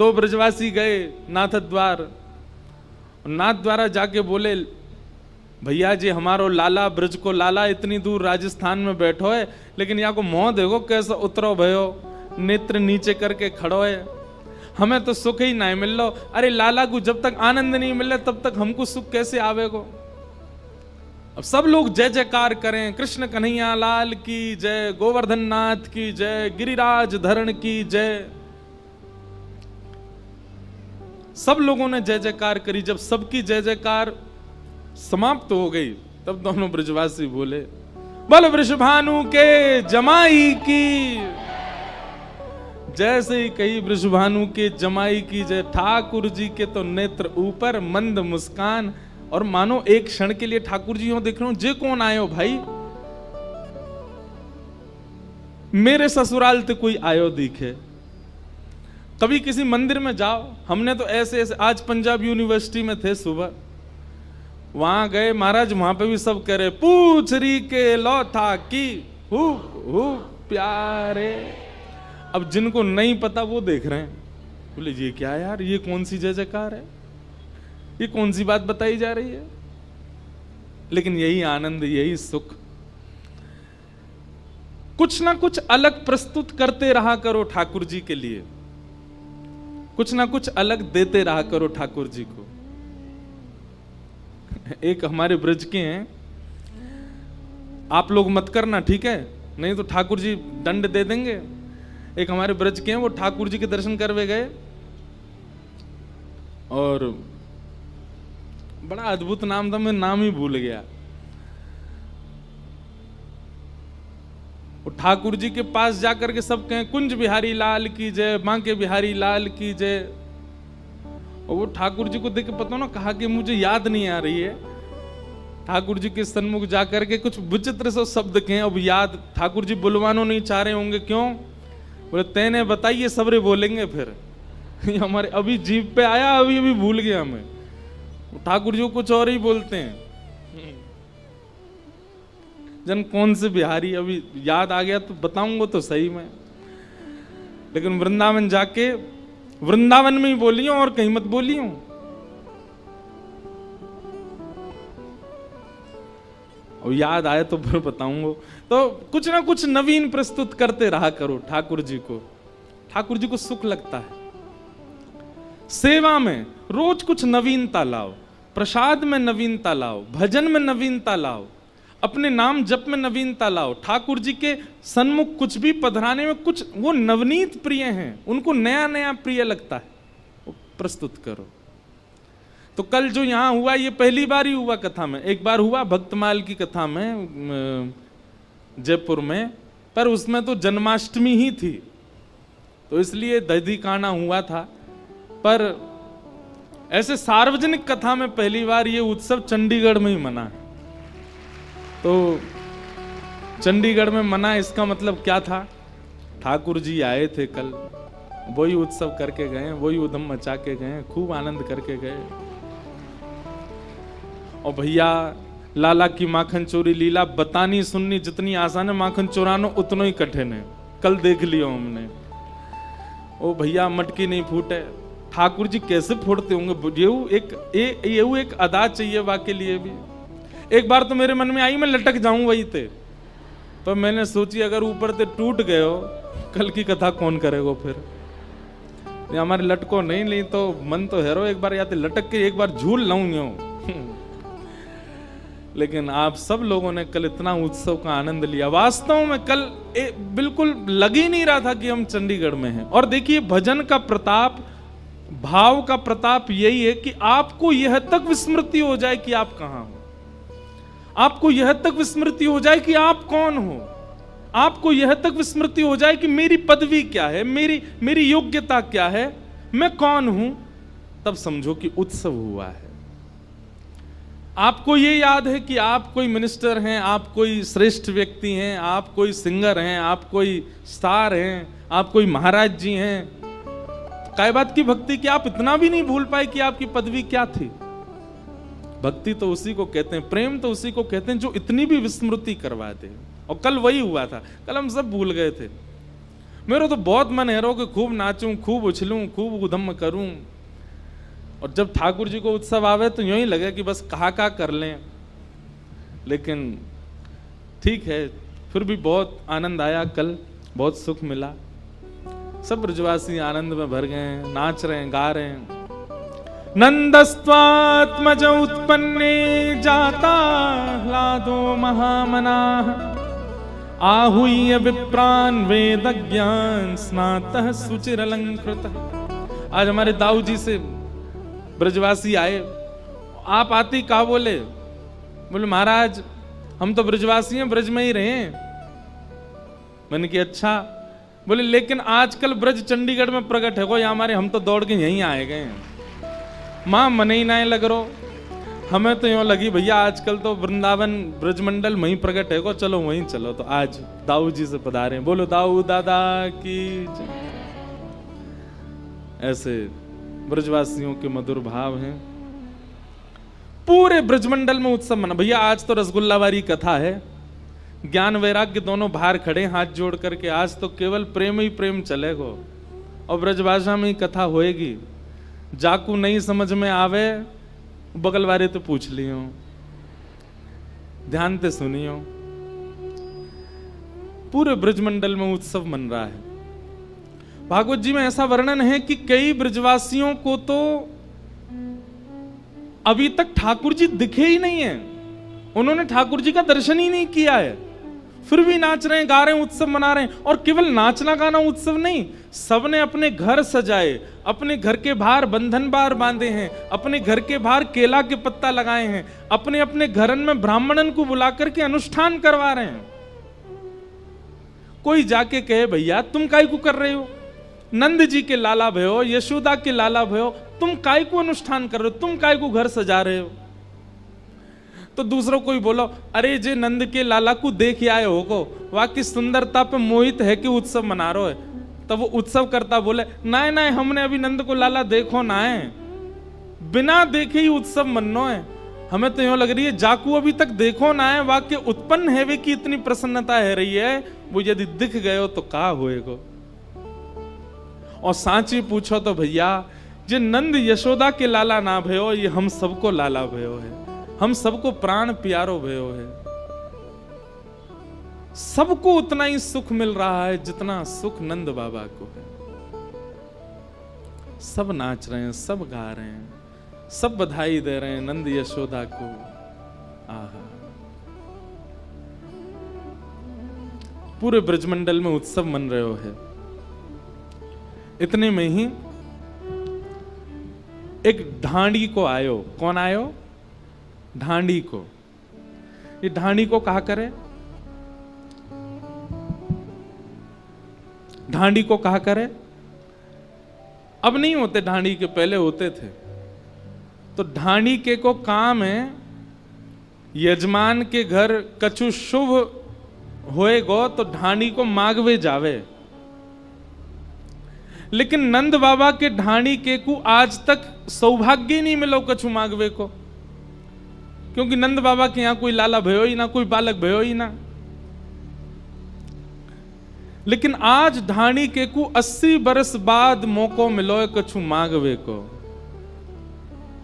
दो ब्रजवासी गए नाथ द्वार, नाथ द्वारा जाके बोले भैया जी हमारो लाला ब्रज को लाला इतनी दूर राजस्थान में बैठो है, लेकिन यहाँ को मोह देखो कैसा उतरो भयो, नेत्र नीचे करके खड़ो है, हमें तो सुख ही नहीं मिल लो। अरे लाला को जब तक आनंद नहीं मिले तब तक हमको सुख कैसे आवेगो। अब सब लोग जय जयकार करें, कृष्ण कन्हैया लाल की जय, गोवर्धन नाथ की जय, गिरिराज धरण की जय। सब लोगों ने जय जयकार करी। जब सबकी जय जयकार समाप्त हो गई तब दोनों ब्रजवासी बोले बोल वृषभानु के जमाई की। जैसे ही कही वृषभानु के जमाई की जय, ठाकुर जी के तो नेत्र ऊपर, मंद मुस्कान, और मानो एक क्षण के लिए ठाकुर जी यूं देख रहे हो, जे कौन आयो भाई, मेरे ससुराल ते कोई आयो दिखे। कभी किसी मंदिर में जाओ, हमने तो ऐसे ऐसे, आज पंजाब यूनिवर्सिटी में थे सुबह, वहां गए महाराज, वहां पे भी सब कह रहे पूछ री के लो था की हु प्यारे। अब जिनको नहीं पता वो देख रहे हैं, बोले ये क्या यार, ये कौन सी जय जयकार है, ये कौन सी बात बताई जा रही है। लेकिन यही आनंद, यही सुख। कुछ ना कुछ अलग प्रस्तुत करते रहा करो ठाकुर जी के लिए, कुछ ना कुछ अलग देते रहा करो ठाकुर जी को। एक हमारे ब्रज के हैं, आप लोग मत करना ठीक है, नहीं तो ठाकुर जी दंड दे देंगे। एक हमारे ब्रज के हैं, वो ठाकुर जी के दर्शन करवे गए और बड़ा अद्भुत नाम था, मैं नाम ही भूल गया। वो ठाकुर जी के पास जाकर के सब कहें कुंज बिहारी लाल की जय, बांके बिहारी लाल की जय। और वो ठाकुर जी को देख के पता ना कहा कि मुझे याद नहीं आ रही है। ठाकुर जी के सन्मुख जाकर के कुछ विचित्र से शब्द कहें, अब याद ठाकुर जी बुलवानो नहीं चाह रहे होंगे, क्यों? बोले तेने बताइए, सबरे बोलेंगे फिर। हमारे अभी जीभ पे आया, अभी अभी भूल गया मैं। ठाकुर जी को कुछ और ही बोलते हैं। जन कौन से बिहारी, अभी याद आ गया तो बताऊंगा तो सही मैं। लेकिन वृंदावन जाके, वृंदावन में ही बोली हूं और कहीं मत बोली हूं। और याद आए तो फिर बताऊंगा। तो कुछ ना कुछ नवीन प्रस्तुत करते रहा करो ठाकुर जी को। ठाकुर जी को सुख लगता है। सेवा में रोज कुछ नवीनता लाओ, प्रसाद में नवीनता लाओ, भजन में नवीनता लाओ, अपने नाम जप में नवीनता लाओ। ठाकुर जी के सन्मुख कुछ भी पधराने में कुछ वो नवनीत प्रिय हैं, उनको नया नया प्रिय लगता है, वो प्रस्तुत करो। तो कल जो यहां हुआ ये पहली बार ही हुआ कथा में, एक बार हुआ भक्तमाल की कथा में जयपुर में, पर उसमें तो जन्माष्टमी ही थी तो इसलिए दधी काना हुआ था। पर ऐसे सार्वजनिक कथा में पहली बार ये उत्सव चंडीगढ़ में ही मना है। तो चंडीगढ़ में मना, इसका मतलब क्या था? ठाकुर जी आए थे कल, वही उत्सव करके गए, वही उधम मचा के गए, खूब आनंद करके गए। और भैया लाला की माखन चोरी लीला बतानी सुननी जितनी आसान है, माखन चोरानो उतना ही कठिन है। कल देख लियो हमने। ओ भैया मटकी नहीं फूटे, ठाकुर जी कैसे फोड़ते होंगे? ये एक अदा चाहिए वाके लिए भी। एक बार तो मेरे मन में आई मैं लटक जाऊं वही थे, पर मैंने सोची अगर ऊपर से टूट गए हो कल की कथा कौन करेगा फिर? हमारे लटको नहीं तो मन तो हैरो एक बार या तो लटक के एक बार झूल लाऊं यूं। लेकिन आप सब लोगों ने कल इतना उत्सव का आनंद लिया। वास्तव में कल बिल्कुल लग ही नहीं रहा था कि हम चंडीगढ़ में हैं। और देखिए भजन का प्रताप, भाव का प्रताप यही है कि आपको यह तक विस्मृति हो जाए कि आप कहां हो, आपको यह तक विस्मृति हो जाए कि आप कौन हो, आपको यह तक विस्मृति हो जाए कि मेरी पदवी क्या है, मेरी योग्यता क्या है, मैं कौन हूं। तब समझो कि उत्सव हुआ है। आपको ये याद है कि आप कोई मिनिस्टर हैं, आप कोई श्रेष्ठ व्यक्ति हैं, आप कोई सिंगर हैं, आप कोई स्टार हैं, आप कोई महाराज जी हैं। काय बात की भक्ति कि आप इतना भी नहीं भूल पाए कि आपकी पदवी क्या थी। भक्ति तो उसी को कहते हैं, प्रेम तो उसी को कहते हैं जो इतनी भी विस्मृति करवा दे। और कल वही हुआ था, कल हम सब भूल गए थे। मेरा तो बहुत मन है रो कि खूब नाचूं, खूब उछलूं, खूब उधम करूं। और जब ठाकुर जी को उत्सव आवे तो यूं ही लगे कि बस कहा कर लें। लेकिन ठीक है, फिर भी बहुत आनंद आया, कल बहुत सुख मिला। सब ब्रजवासी आनंद में भर गए, नाच रहे हैं, गा रहे हैं। नंदस्त्वात्मज उत्पन्ने जाता ह्लादो महामनाः आहूय विप्रान वेदज्ञान स्नातः सुचिरलंकृतः। आज हमारे दाऊ जी से ब्रजवासी आए, आप आती कहा बोले महाराज हम तो ब्रजवासी हैं, ब्रज में ही रहे। मैंने कि अच्छा। बोले लेकिन आजकल ब्रज चंडीगढ़ में प्रकट है को, या हमारे हम तो दौड़ के यहीं आए गए हैं। माँ मने ही ना लग रो, हमें तो यूं लगी भैया आजकल तो वृंदावन ब्रजमंडल वहीं प्रकट है को, चलो वहीं चलो। तो आज दाऊ जी से पधारे, बोलो दाऊ दादा की जय। ऐसे ब्रजवासियों के मधुर भाव हैं। पूरे ब्रजमंडल में उत्सव मना। भैया आज तो रसगुल्लावारी कथा है, ज्ञान वैराग्य दोनों बाहर खड़े हाथ जोड़ करके। आज तो केवल प्रेम ही प्रेम चलेगा और ब्रजभाषा में ही कथा होएगी। जाकू नहीं समझ में आवे बगल वाले तो पूछ लियो, ध्यान से सुनियो। पूरे ब्रजमंडल में उत्सव मन रहा है। भागवत जी में ऐसा वर्णन है कि कई ब्रजवासियों को तो अभी तक ठाकुर जी दिखे ही नहीं है, उन्होंने ठाकुर जी का दर्शन ही नहीं किया है, फिर भी नाच रहे हैं, गा रहे हैं, उत्सव मना रहे हैं। और केवल नाचना गाना उत्सव नहीं, सबने अपने घर सजाए, अपने घर के बाहर बंधन बार बांधे हैं, अपने घर के बाहर केला के पत्ता लगाए हैं, अपने अपने घरन में ब्राह्मणन को बुला करके अनुष्ठान करवा रहे हैं। कोई जाके कहे भैया तुम काहे को कर रहे हो, नंद जी के लाला भयो, यशोदा के लाला भयो, तुम काय को अनुष्ठान कर रहे हो, तुम काय को घर सजा रहे हो। तो दूसरों कोई बोलो अरे जे नंद के लाला को देख आए हो को, वहां की सुंदरता पे मोहित है कि उत्सव मना रहे हो। तब वो उत्सव करता बोले नहीं नहीं हमने अभी नंद को लाला देखो ना है, बिना देखे ही उत्सव मनो है। हमें तो यूं लग रही है जाकू अभी तक देखो ना है, वाक्य उत्पन्न है वे की इतनी प्रसन्नता है रही है, वो यदि दिख गए हो तो का होएगो। और सांची पूछो तो भैया जे नंद यशोदा के लाला ना भयो, ये हम सबको लाला भयो है, हम सबको प्राण प्यारो भयो है। सबको उतना ही सुख मिल रहा है जितना सुख नंद बाबा को है। सब नाच रहे हैं, सब गा रहे हैं, सब बधाई दे रहे हैं नंद यशोदा को। आहा, पूरे ब्रजमंडल में उत्सव मन रहे हो है। इतने में ही एक ढांडी को आयो। कौन आयो? ढांडी को। ये ढांडी को कहा करे, ढांडी को कहा करे। अब नहीं होते ढांडी के, पहले होते थे। तो ढांडी के को काम है यजमान के घर कछु शुभ होएगो तो ढांडी को मांगवे जावे। लेकिन नंद बाबा के ढाणी के को आज तक सौभाग्य नहीं मिलो कछु मांगवे को, क्योंकि नंद बाबा के यहां कोई लाला भयो ही ना, कोई बालक भयो ही ना। लेकिन आज ढाणी के को 80 बरस बाद मौको मिलो कछु मांगवे को,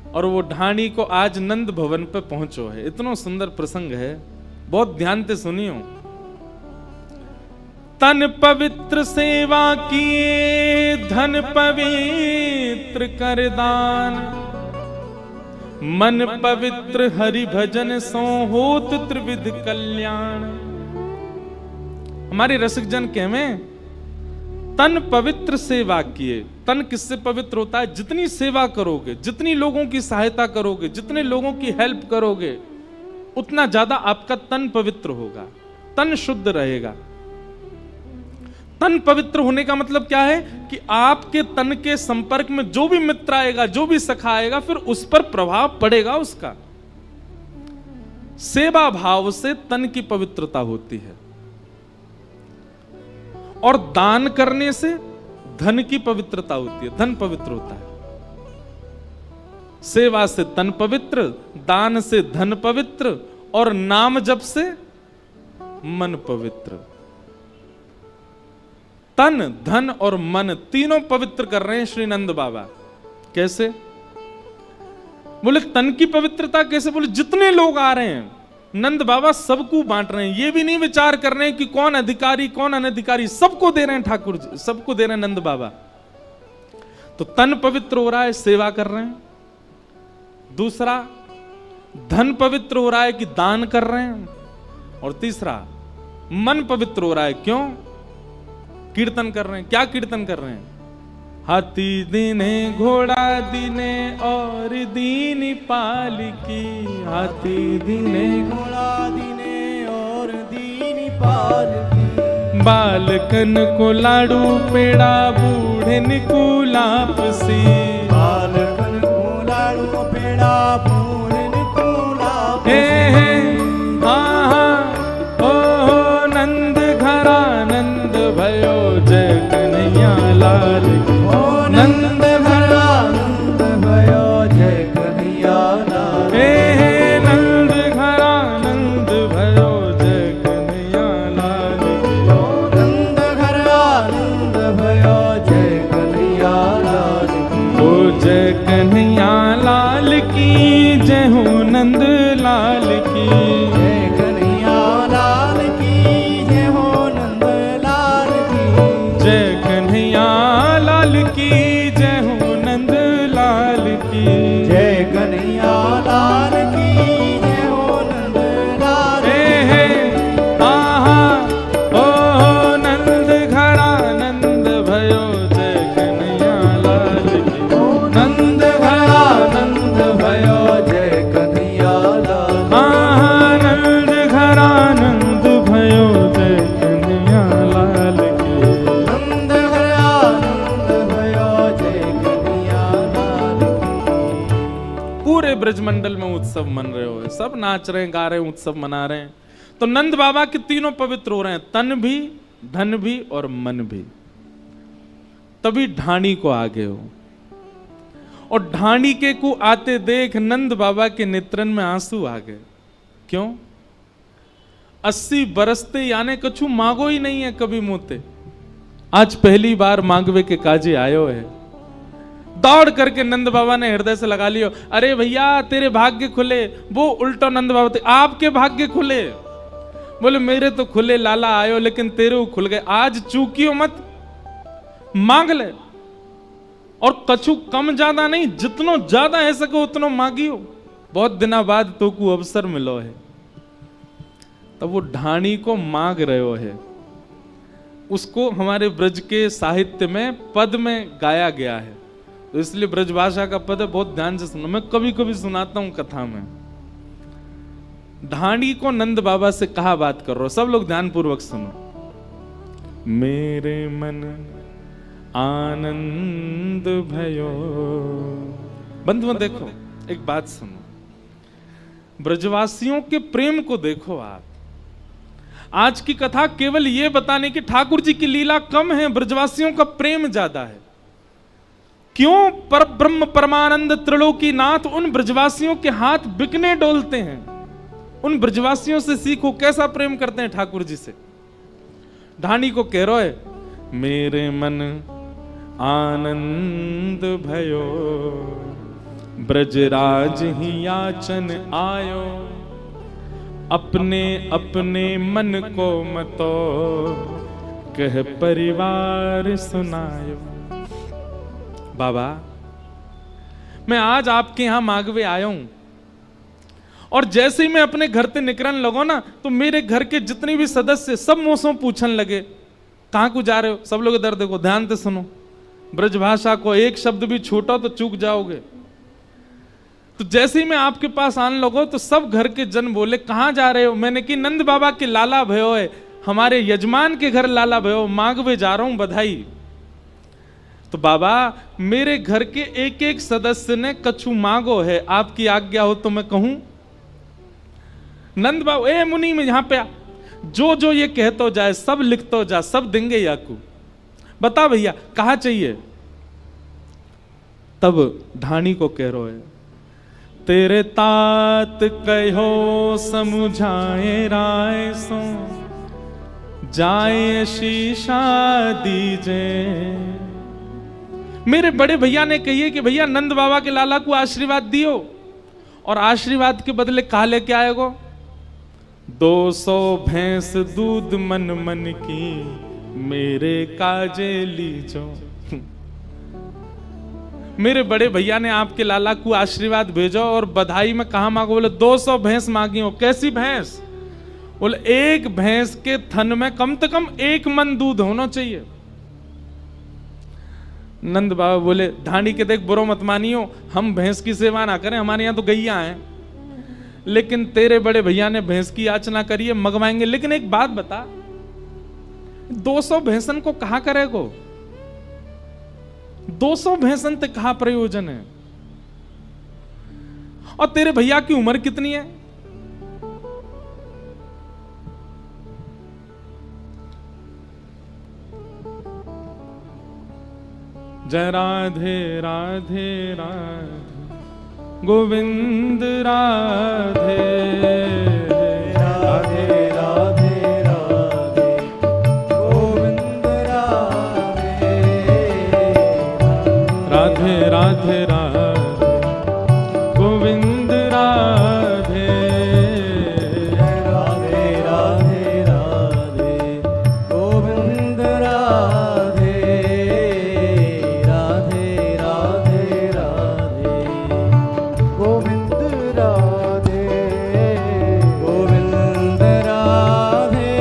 और वो ढाणी को आज नंद भवन पे पहुंचो है। इतना सुंदर प्रसंग है, बहुत ध्यान से सुनियो। तन पवित्र सेवा किए धन पवित्र कर दान, मन पवित्र हरि भजन सो होत त्रिविध कल्याण। हमारे रसिक जन कहवे तन पवित्र सेवा किए। तन किससे पवित्र होता है? जितनी सेवा करोगे, जितनी लोगों की सहायता करोगे, जितने लोगों की हेल्प करोगे, उतना ज्यादा आपका तन पवित्र होगा, तन शुद्ध रहेगा। तन पवित्र होने का मतलब क्या है कि आपके तन के संपर्क में जो भी मित्र आएगा, जो भी सखा आएगा, फिर उस पर प्रभाव पड़ेगा उसका। सेवा भाव से तन की पवित्रता होती है, और दान करने से धन की पवित्रता होती है, धन पवित्र होता है। सेवा से तन पवित्र, दान से धन पवित्र, और नाम जप से मन पवित्र। तन, धन और मन तीनों पवित्र कर रहे हैं श्री नंद बाबा। कैसे? बोले तन की पवित्रता कैसे? बोले जितने लोग आ रहे हैं नंद बाबा सबको बांट रहे हैं, ये भी नहीं विचार कर रहे हैं कि कौन अधिकारी कौन अनधिकारी, सबको दे रहे हैं ठाकुर जी, सबको दे रहे हैं नंद बाबा। तो तन पवित्र हो रहा है, सेवा कर रहे हैं। दूसरा, धन पवित्र हो रहा है कि दान कर रहे हैं। और तीसरा, मन पवित्र हो रहा है, क्यों? कीर्तन कर रहे हैं। क्या कीर्तन कर रहे हैं? हाथी दीने घोड़ा दीने और दीनी पालकी, हाथी दीने घोड़ा दीने और दीनी पालकी, बालकन को लाडू पेड़ा बूढ़े को लापसी, बालकन को लाडू पेड़ा बूढ़े को लापसी। नंद घरा नंद भयो जय कन्हैया लाल की, नंद घरा नंद भयो जय कन्हैया लाल। नंद घरा नंद भयो जय कन्हैया लाल की, नंद घरा नंद भयो जय कन्हैया लाल की। ओ जय कन्हैया लाल की, जय हो नंद लाल की, जय कन्हैया लाल की, जय हो नंद लाल की। जय कन्हैया लाल की, जय हो नंद लाल की, जय कन्हैया लाल की, जय हो नंद लाल की। आहा ओ नंद घरा नंद भयो जय कन्हैया लाल की, नंद घरा नंद भयो जय कन्हैया लाल। आहा नंद घरा नंद भयो जय कन्हैया लाल की, नंद घरा नंद भयो जय कन्हैया लाल की। पूरे ब्रजमंडल में उत्सव मन रहे हो, सब नाच रहे हैं, गा रहे हैं, उत्सव मना रहे हैं। तो नंद बाबा के तीनों पवित्र हो रहे हैं, तन भी, धन भी और मन भी। तभी ढाणी को आगे हो, और ढाणी के को आते देख नंद बाबा के नेत्रन में आंसू आ गए। क्यों? 80 बरसते यानी कछु मांगो ही नहीं है कभी मोते, आज पहली बार मांगवे के काजे आयो है। दौड़ करके नंद बाबा ने हृदय से लगा लियो, अरे भैया तेरे भाग्य खुले। वो उल्टा नंद बाबा थे, आपके भाग्य खुले? बोले मेरे तो खुले लाला आयो, लेकिन तेरे खुल गए, आज चूकियो मत, मांग ले। और कछु कम ज्यादा नहीं, जितनो ज्यादा है सको उतनो मांगियो, बहुत दिना बाद तो को अवसर मिलो है। तब वो ढाणी को मांग रहे है, उसको हमारे ब्रज के साहित्य में पद में गाया गया है, तो इसलिए ब्रज भाषा का पद है, बहुत ध्यान से सुनो। मैं कभी कभी सुनाता हूं कथा में। ढाणी को नंद बाबा से कहा बात कर रहा हो, सब लोग ध्यान पूर्वक सुनो। मेरे मन आनंद भयो। बंधुओं देखो, एक बात सुनो, ब्रजवासियों के प्रेम को देखो आप। आज की कथा केवल ये बताने की ठाकुर जी की लीला कम है, ब्रजवासियों का प्रेम ज्यादा है। क्यों? पर ब्रह्म परमानंद त्रिलोकी नाथ उन ब्रजवासियों के हाथ बिकने डोलते हैं। उन ब्रजवासियों से सीखो कैसा प्रेम करते हैं ठाकुर जी से। ढाणी को कह रहे मेरे मन आनंद भयो, ब्रजराज ही याचन आयो, अपने अपने मन को मतो, कह परिवार सुनायो। बाबा मैं आज आपके यहां मांगवे आया हूं, और जैसे ही मैं अपने घर से निकलने लगो ना, तो मेरे घर के जितने भी सदस्य सब मुझसे पूछने लगे कहां को जा रहे हो। सब लोग इधर देखो, ध्यान से सुनो, ब्रजभाषा को एक शब्द भी छूटा तो चूक जाओगे। तो जैसे ही मैं आपके पास आने लगो तो सब घर के जन बोले कहां जा रहे हो। मैंने कि नंद बाबा के लाला भयो है, हमारे यजमान के घर लाला भयो, मांगवे जा रहा हूं बधाई। तो बाबा मेरे घर के एक एक सदस्य ने कछु मांगो है, आपकी आज्ञा हो तो मैं कहूं। नंद बाबा ए मुनि में यहां पे जो जो ये कहतो जाए सब लिखतो जा, सब देंगे याकू। बता भैया कहा चाहिए। तब ढाणी को कह रहे है तेरे तात कहो समझाए राय सो, जाए शीशा दीजे। मेरे बड़े भैया ने कहिए कि भैया नंद बाबा के लाला को आशीर्वाद दियो, और आशीर्वाद के बदले कहा लेके आएगो? 200 भैंस दूध मन मन की मेरे काजे लीजो। मेरे बड़े भैया ने आपके लाला को आशीर्वाद भेजो और बधाई में कहा मांगो? बोले 200 भैंस मांगी हो। कैसी भैंस? बोले एक भैंस के थन में कम से कम 1 मन दूध होना चाहिए। नंद बाबा बोले धानी के देख बुरो मत मानियो, हम भैंस की सेवा ना करें, हमारे यहाँ तो गैया हैं, लेकिन तेरे बड़े भैया ने भैंस की याचना करी है, मंगवाएंगे। लेकिन एक बात बता, 200 भैंसन को कहां करेगो? 200 भैंसन ते कहां प्रयोजन है? और तेरे भैया की उम्र कितनी है? जय राधे राधे राधे गोविंद राधे राधे राधे राधे गोविंद राधे राधे राधे राधे गोविंद राधे राधे राधे राधे गोविंद राधे राधे राधे राधे गोविंद राधे गोविंद राधे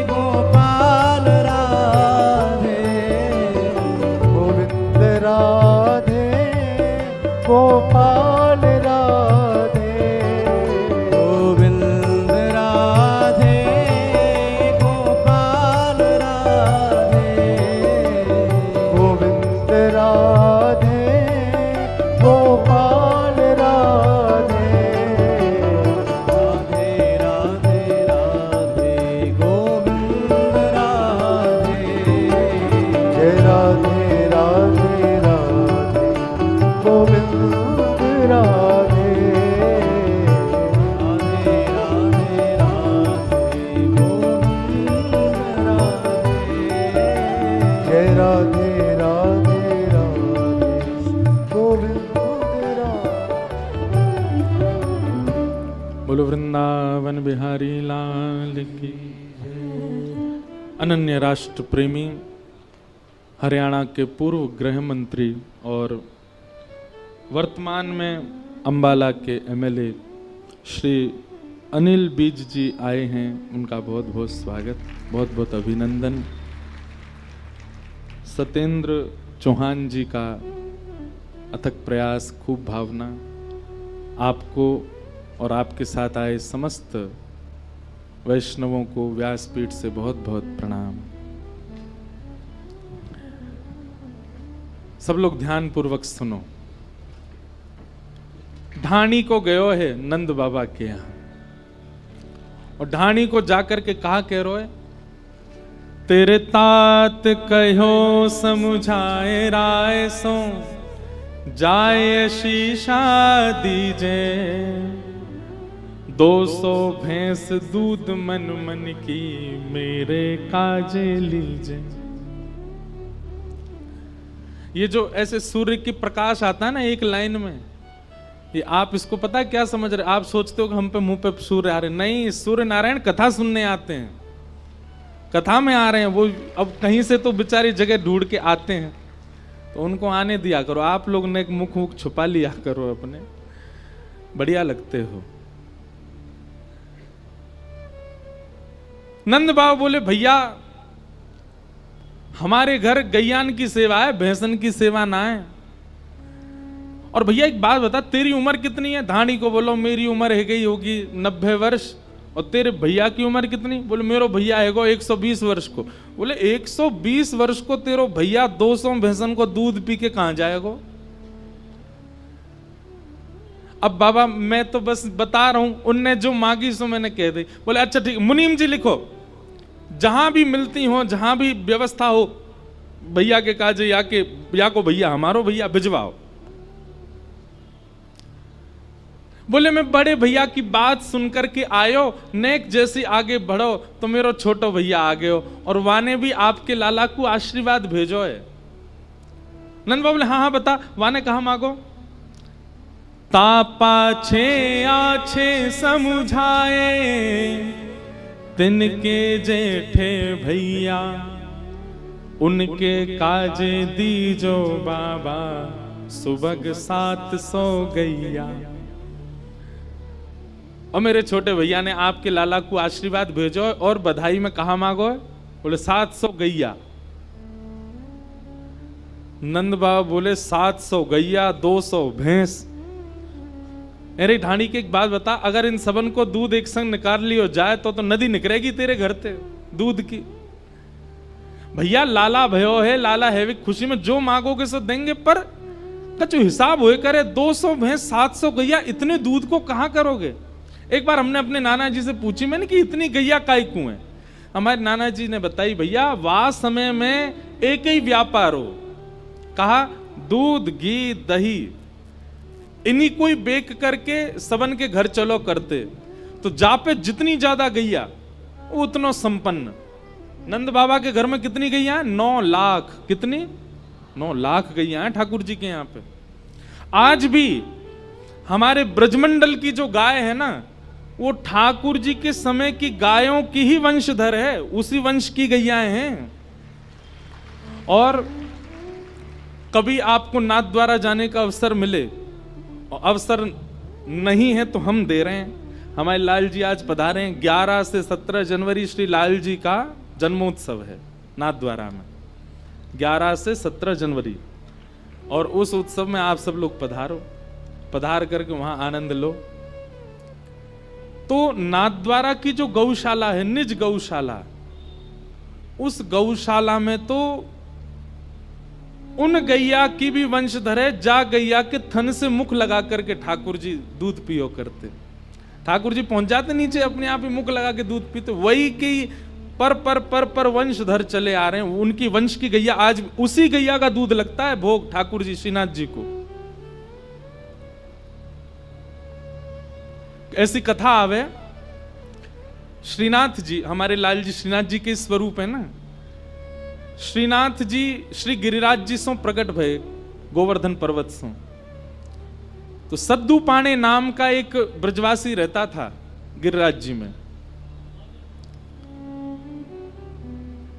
गोपाल राधे गोविंद राधे गोपाल राधे गोविंद राधे गोपाल राधे गोविंद राधे गोपाल राधे राधे राधे राधे गोविंद राधे जय राधे राधे राधे गोविंद राधे राधे राधे राधे गोविंद राधे जय राधे राधे राधे गोविंद राधे। बोलो वृंदावन बिहारी लाल की। अनन्य राष्ट्र प्रेमी हरियाणा के पूर्व गृह मंत्री और वर्तमान में अंबाला के एमएलए श्री अनिल बीज जी आए हैं, उनका बहुत बहुत स्वागत, बहुत बहुत अभिनंदन। सत्येंद्र चौहान जी का अथक प्रयास, खूब भावना, आपको और आपके साथ आए समस्त वैष्णवों को व्यासपीठ से बहुत बहुत प्रणाम। सब लोग ध्यान पूर्वक सुनो। ढाणी को गयो है नंद बाबा के यहां, और ढाणी को जाकर के कहा कह रो है? तेरे तात कहो समुझाए राय सो जाए शीशा दीजे। 200 भैंस दूध मन मन की मेरे काजे लीजे। ये जो ऐसे सूर्य की प्रकाश आता है ना एक लाइन में, ये आप इसको पता है क्या समझ रहे? आप सोचते हो कि हम पे मुंह पे सूर्य आ रहे, नहीं, सूर्य नारायण कथा सुनने आते हैं, कथा में आ रहे हैं। वो अब कहीं से तो बेचारी जगह ढूंढ के आते हैं, तो उनको आने दिया करो। आप लोग ने मुख छुपा लिया करो अपने, बढ़िया लगते हो। नंद बाबा बोले भैया हमारे घर गैयान की सेवा है, भैंसन की सेवा ना है। और भैया एक बात बता, तेरी उम्र कितनी है? धाणी को बोलो मेरी उम्र है गई होगी 90 वर्ष। और तेरे भैया की उम्र कितनी? बोले मेरो भैया है 120 वर्ष को। बोले 120 वर्ष को तेरो भैया 200 भैंसन को दूध पी के कहां जाएगा? अब बाबा मैं तो बस बता रहा हूं, उनने जो मांगी सो मैंने कह दी। बोले अच्छा ठीक, मुनीम जी लिखो, जहां भी मिलती हो, जहां भी व्यवस्था हो, भैया के काजे या को भैया हमारो भैया भिजवाओ। बोले मैं बड़े भैया की बात सुनकर के आयो, नेक जैसी आगे बढ़ो तो मेरो छोटो भैया आ गयो, और वाने भी आपके लाला को आशीर्वाद भेजो है। नंद बाबा बोले हाँ हाँ बता, वाने कहा मांगो। तापा छे आछे समझाए, तिनके जेठे भैया, उनके काजे दीजो बाबा, सुबह 700 गैया। और मेरे छोटे भैया ने आपके लाला को आशीर्वाद भेजो और बधाई में कहा मांगो? बोले 700 गैया। नंद बाबा बोले 700 गैया 200 भैंस। अरे ढाणी की एक बात बता, अगर इन सबन को दूध एक संग निकाल लियो जाए तो नदी निकलेगी तेरे घर से दूध की। भैया लाला भयो है, लाला है, खुशी में जो मांगोगे सो देंगे, पर कछु हिसाब होए करे। 200 भैंस 700 गैया, इतने दूध को कहां करोगे? एक बार हमने अपने नाना जी से पूछी मैंने कि इतनी गैया काय क्यों है? हमारे नाना जी ने बताई भैया वह समय में एक ही व्यापार हो, कहा दूध घी दही इन्हीं को ही बेक करके सबन के घर चलो करते, तो जा पे जितनी ज्यादा गैया उतना संपन्न। नंद बाबा के घर में कितनी गैया? 9 लाख। कितनी? 9 लाख गैया हैं ठाकुर जी के यहाँ पे। आज भी हमारे ब्रजमंडल की जो गाय है ना, वो ठाकुर जी के समय की गायों की ही वंशधर है, उसी वंश की गैयाएं हैं। और कभी आपको नाथ द्वारा जाने का अवसर मिले, अवसर नहीं है तो हम दे रहे हैं। हमारे लाल जी आज पधारे हैं। 11 से 17 जनवरी श्री लाल जी का जन्मोत्सव है नाथ द्वारा में, 11 से 17 जनवरी। और उस उत्सव में आप सब लोग पधारो, पधार करके वहां आनंद लो। तो नाथद्वारा की जो गौशाला है, निज गौशाला, उस गौशाला में तो उन गैया की भी वंशधर है, जा गैया के थन से मुख लगा करके ठाकुर जी दूध पियो करते। ठाकुर जी पहुंच जाते नीचे, अपने आप ही मुख लगा के दूध पीते। वही की पर वंशधर चले आ रहे हैं, उनकी वंश की गैया, आज उसी गैया का दूध लगता है भोग ठाकुर जी श्रीनाथ जी को। ऐसी कथा आवे, श्रीनाथ जी, हमारे लाल जी श्रीनाथ जी के स्वरूप है ना। श्रीनाथ जी श्री गिरिराज जी सो प्रकट भय गोवर्धन पर्वत सो। तो सद्दू पाणे नाम का एक ब्रजवासी रहता था गिरिराज जी में।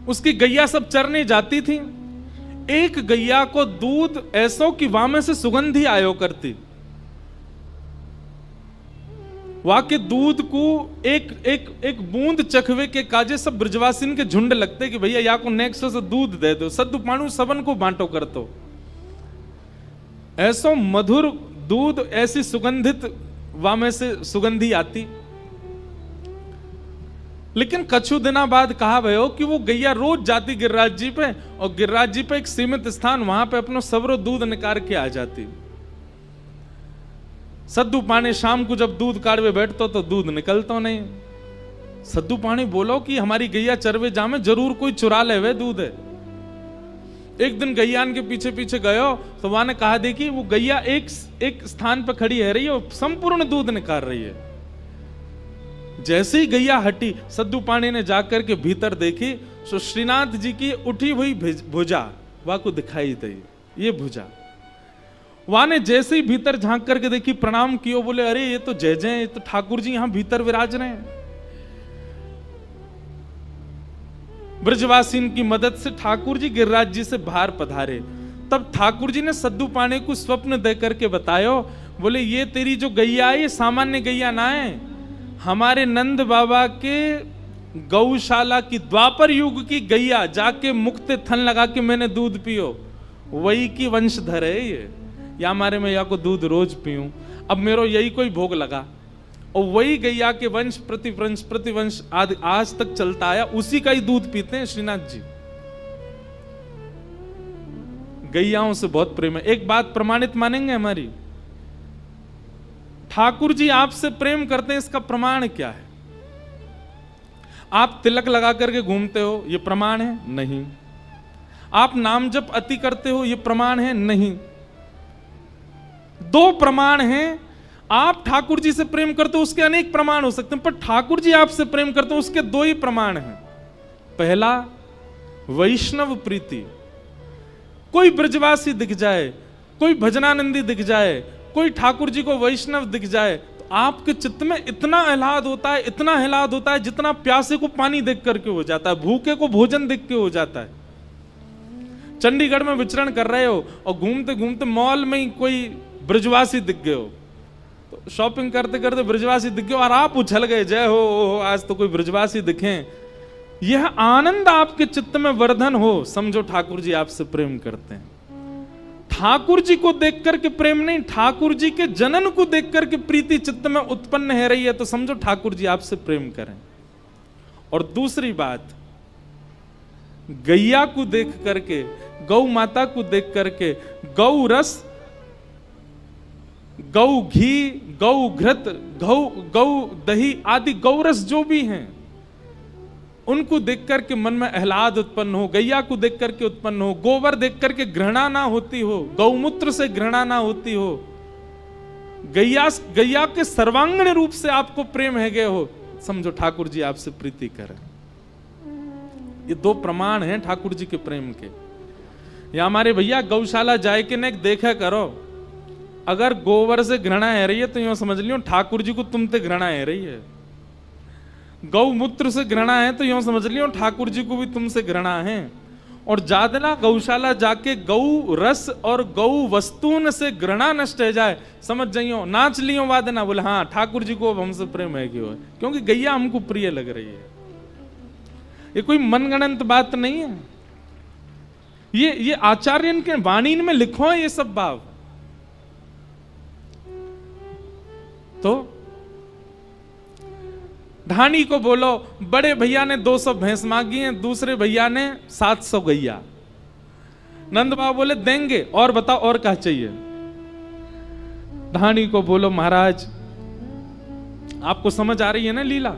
उसकी गैया सब चरने जाती थी। एक गैया को दूध ऐसो कि वहां में से सुगंधी आयो करती। वहां के दूध को एक बूंद चखवे के काजे सब ब्रजवासिन के झुंड लगते कि भैया या को नेक्स्ट से दूध दे दो, सद्दू पाणु सबन को बांटो कर दो। ऐसो मधुर दूध, ऐसी सुगंधित वहां में से सुगंधी आती। लेकिन कछु दिना बाद कहा भयो कि वो गैया रोज जाती गिरिराज जी पे, और गिरिराज जी पे एक सीमित स्थान, वहां पे अपनो सबरो दूध निकाल के आ जाती। सद्दू पाणी शाम को जब दूध काढ़वे बैठतो तो दूध निकलतो नहीं। सद्दू पाणी बोलो कि हमारी गैया चरवे जामे, जरूर कोई चुरा ले वे दूध है। एक दिन गैयान के पीछे पीछे गयो तो वहां ने कहा देखी वो गैया एक स्थान पर खड़ी है रही है, संपूर्ण दूध निकाल रही है। जैसे ही गैया हटी, सद्दू पाणी ने जाकर के भीतर देखी तो श्रीनाथ जी की उठी हुई भुजा वहां को दिखाई दी। ये भुजा वहां ने जैसे ही भीतर झांक करके देखी, प्रणाम कियो, बोले अरे ये तो जय जय, ये तो ठाकुर जी यहां भीतर विराज रहे हैं। ब्रजवासीन की मदद से ठाकुर जी गिरिराज जी से बाहर पधारे। तब ठाकुर जी ने सद्दू पाणी को स्वप्न दे करके बतायो, बोले ये तेरी जो गैया है ये सामान्य गैया ना है, हमारे नंद बाबा के गौशाला की द्वापर युग की गैया, जाके मुक्ते थन लगा के मैंने दूध पियो, वही की वंशधर है ये। या हमारे में या को दूध रोज पीऊं, अब मेरो यही कोई भोग लगा। और वही गैया के वंश प्रतिवंश आज तक चलता आया, उसी का ही दूध पीते हैं श्रीनाथ जी। गैयाओं से बहुत प्रेम है। एक बात प्रमाणित मानेंगे हमारी, ठाकुर जी आपसे प्रेम करते हैं, इसका प्रमाण क्या है? आप तिलक लगा करके घूमते हो, यह प्रमाण है? नहीं। आप नाम जप अति करते हो, यह प्रमाण है? नहीं। 2 प्रमाण हैं। आप ठाकुर जी से प्रेम करते हो उसके अनेक प्रमाण हो सकते हैं, पर ठाकुर जी आपसे प्रेम करते हो उसके दो ही प्रमाण हैं। पहला, वैष्णव प्रीति। कोई ब्रजवासी दिख जाए, कोई भजनानंदी दिख जाए, कोई ठाकुर जी को वैष्णव दिख जाए, तो आपके चित्त में इतना आह्लाद होता है, इतना आह्लाद होता है जितना प्यासे को पानी देख करके हो जाता है, भूखे को भोजन देख के हो जाता है। चंडीगढ़ में विचरण कर रहे हो और घूमते घूमते मॉल में ही कोई ब्रजवासी दिख गए हो, तो शॉपिंग करते करते ब्रजवासी दिख गए और आप उछल गए, जय हो आज तो कोई ब्रजवासी दिखे। यह आनंद आपके चित्त में वर्धन हो, समझो ठाकुर जी आपसे प्रेम करते हैं। ठाकुर जी को देख करके प्रेम नहीं, ठाकुर जी के जनन को देख करके प्रीति चित्त में उत्पन्न है रही है, तो समझो ठाकुर जी आपसे प्रेम करें। और दूसरी बात, गैया को देख करके, गौ माता को देख करके, गौ रस, गौ घी, गौ घृत, गौ दही आदि गौरस जो भी हैं, उनको देख करके मन में आह्लाद उत्पन्न हो, गैया को देख करके उत्पन्न हो, गोबर देख करके घृणा ना होती हो, गौमूत्र से घृणा ना होती हो, गैया के सर्वांगीण रूप से आपको प्रेम है गए हो, समझो ठाकुर जी आपसे प्रीति करें। ये दो प्रमाण हैं ठाकुर जी के प्रेम के। या हमारे भैया गौशाला जाए के न देखा करो, अगर गोबर से घृणा है रही है तो यूं समझ लियो ठाकुर जी को तुमसे घृणा है रही है। गौमूत्र से घृणा है तो यूं समझ लियो ठाकुर जी को भी तुमसे घृणा है। और जादना गौशाला जाके गौ रस और गौ वस्तुन से घृणा नष्ट है जाए, समझ जाइयो, नाच लियो वादना, बोले हाँ ठाकुर जी को अब हमसे प्रेम है क्यों है, क्योंकि गैया हमको प्रिय लग रही है। ये कोई मनगणंत बात नहीं है, ये आचार्य के वाणी में लिखो है ये सब भाव। तो ढाणी को बोलो, बड़े भैया ने 200 भैंस मांगी हैं, दूसरे भैया ने 700 गैया। नंद बाबा बोले देंगे, और बताओ और क्या चाहिए। ढाणी को बोलो महाराज, आपको समझ आ रही है ना लीला।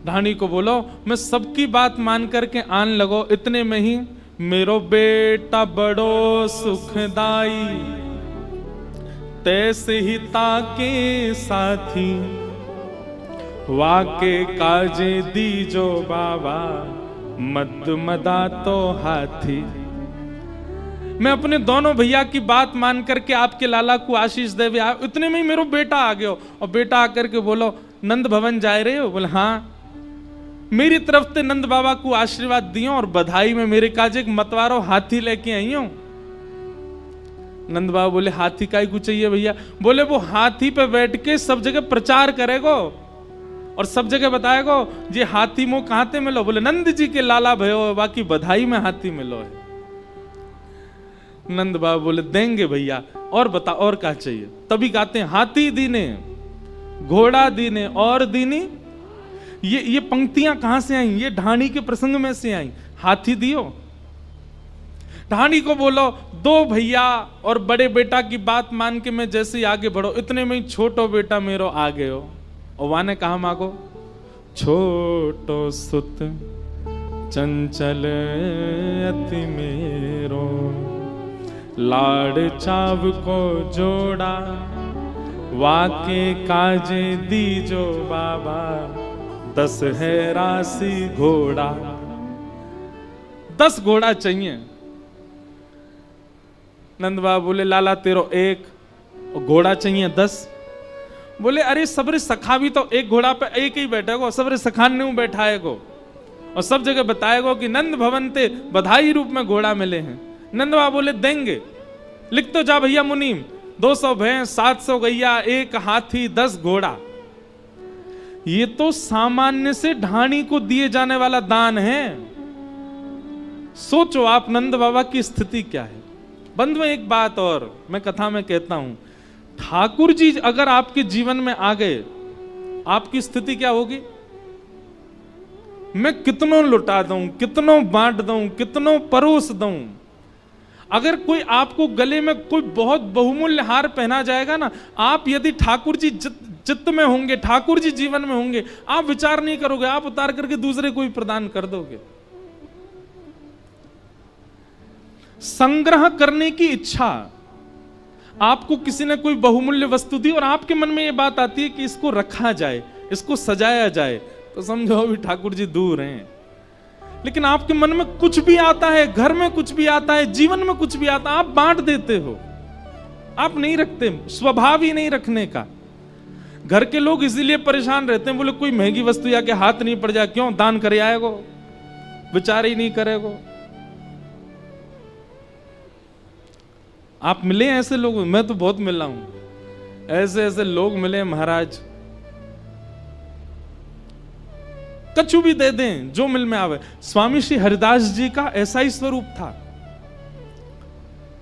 ढाणी को बोलो मैं सबकी बात मान करके आन लगो, इतने में ही मेरो बेटा बड़ो सुखदाई, तैसे ही ताके साथी, वाके काजे दीजो बाबा, मद मदा तो हाथी। मैं अपने दोनों भैया की बात मान करके आपके लाला को आशीष देवे आया, इतने में ही मेरा बेटा आ गया। और बेटा आकर के बोलो नंद भवन जा रहे हो, बोले हाँ। मेरी तरफ से नंद बाबा को आशीर्वाद दियो और बधाई में मेरे काजे एक मतवारो हाथी लेके आई हूं। नंद बाबा बोले हाथी काय को चाहिए भैया, बोले वो हाथी पे बैठ के सब जगह प्रचार करेगो और सब जगह बताएगो ये हाथी मो कहां ते मिलो, बोले नंद जी के लाला भयो, बाकी बधाई में हाथी मिलो है। नंद बाबा बोले देंगे भैया, और बता और क्या चाहिए। तभी कहते हैं हाथी दीने, घोड़ा दीने और दीनी। ये पंक्तियां कहां से आई, ये ढाणी के प्रसंग में से आई। हाथी दियो। ढाणी को बोलो 2 भैया और बड़े बेटा की बात मान के मैं जैसे ही आगे बढ़ो, इतने में ही छोटो बेटा मेरो आ गए हो। और वाने कहा मांगो, छोटो सुत चंचल अति मेरो, लाड़ चाव को जोड़ा, वाके काजे दीजो बाबा, 10 है राशि घोड़ा। 10 घोड़ा चाहिए। नंद बाबा बोले लाला तेरो 1 और घोड़ा चाहिए 10। बोले अरे सबरे सखा भी तो एक घोड़ा पे एक ही बैठेगो, सबरे सखान ने बैठाएगो और सब जगह बताएगो कि नंद भवन ते बधाई रूप में घोड़ा मिले हैं। नंद बाबा बोले देंगे, लिख तो जा भैया मुनीम, 200 भैंस, 700 गैया, 1 हाथी, 10 घोड़ा। ये तो सामान्य से ढाणी को दिए जाने वाला दान है। सोचो आप नंद बाबा की स्थिति क्या है। बंधु एक बात और मैं कथा में कहता हूं, ठाकुर जी अगर आपके जीवन में आ गए, आपकी स्थिति क्या होगी। मैं कितनों लुटा दूं, कितनों बांट दूं, कितनों परोस दूं, अगर कोई आपको गले में कोई बहुत बहुमूल्य हार पहना जाएगा ना, आप यदि ठाकुर जी चित्त में होंगे, ठाकुर जी जीवन में होंगे, आप विचार नहीं करोगे, आप उतार करके दूसरे को भी प्रदान कर दोगे। संग्रह करने की इच्छा आपको किसी ने कोई बहुमूल्य वस्तु दी और आपके मन में ये बात आती है कि इसको रखा जाए, इसको सजाया जाए, तो समझो अभी ठाकुर जी दूर हैं। लेकिन आपके मन में कुछ भी आता है, घर में कुछ भी आता है, जीवन में कुछ भी आता है, आप बांट देते हो, आप नहीं रखते, स्वभाव ही नहीं रखने का। घर के लोग इसीलिए परेशान रहते हैं, बोले कोई महंगी वस्तु या के हाथ नहीं पड़ जाए, क्यों दान करे आएगो, विचार ही नहीं करेगो। आप मिले ऐसे लोग? मैं तो बहुत मिला हूं, ऐसे ऐसे लोग मिले महाराज, कछु भी दे दें जो मिल में आवे। स्वामी श्री हरिदास जी का ऐसा ही स्वरूप था।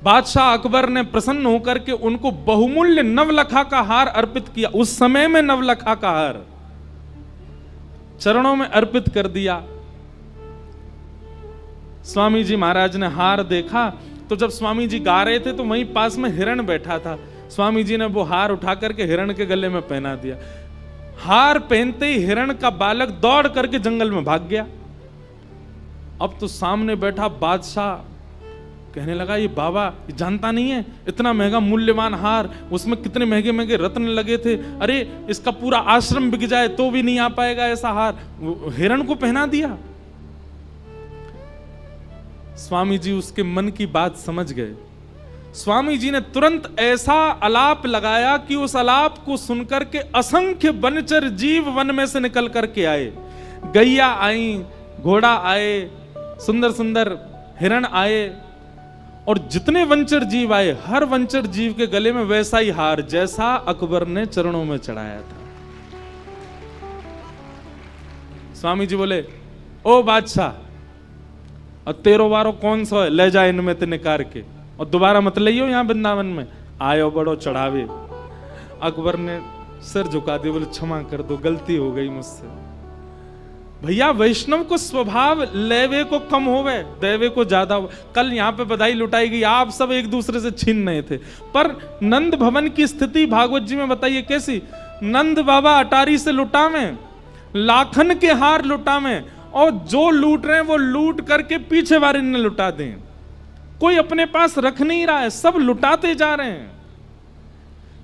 बादशाह अकबर ने प्रसन्न होकर के उनको बहुमूल्य नवलखा का हार अर्पित किया। उस समय में नवलखा का हार चरणों में अर्पित कर दिया। स्वामी जी महाराज ने हार देखा तो जब स्वामी जी गा रहे थे तो वहीं पास में हिरण बैठा था। स्वामी जी ने वो हार उठा करके हिरण के गले में पहना दिया। हार पहनते ही हिरण का बालक दौड़ करके जंगल में भाग गया। अब तो सामने बैठा बादशाह कहने लगा, ये बाबा ये जानता नहीं है, इतना महंगा मूल्यवान हार, उसमें कितने महंगे महंगे रत्न लगे थे, अरे इसका पूरा आश्रम बिक जाए तो भी नहीं आ पाएगा ऐसा हार, हिरण को पहना दिया। स्वामी जी उसके मन की बात समझ गए। स्वामी जी ने तुरंत ऐसा अलाप लगाया कि उस अलाप को सुनकर के असंख्य वनचर जीव वन में से निकल करके आए। गैया आई, घोड़ा आए, सुंदर सुंदर हिरण आए, और जितने वंचर जीव आए हर वंचर जीव के गले में वैसा ही हार जैसा अकबर ने चरणों में चढ़ाया था। स्वामी जी बोले, ओ बादशाह, और तेरो वारो कौन सा है, ले जा इनमें ते निकाल के, और दोबारा मत लियो यहां वृंदावन में, आयो बड़ो चढ़ावे। अकबर ने सिर झुका दिया, बोले क्षमा कर दो, गलती हो गई मुझसे। भैया वैष्णव को स्वभाव लेवे को कम होवे, देवे को ज्यादा हो। कल यहाँ पे बधाई लुटाई गई, आप सब एक दूसरे से छीन रहे थे, पर नंद भवन की स्थिति भागवत जी में बताइए कैसी। नंद बाबा अटारी से लुटावे, लाखन के हार लुटावे, और जो लूट रहे हैं वो लूट करके पीछे वाले ने लुटा दें। कोई अपने पास रख नहीं रहा है, सब लुटाते जा रहे हैं।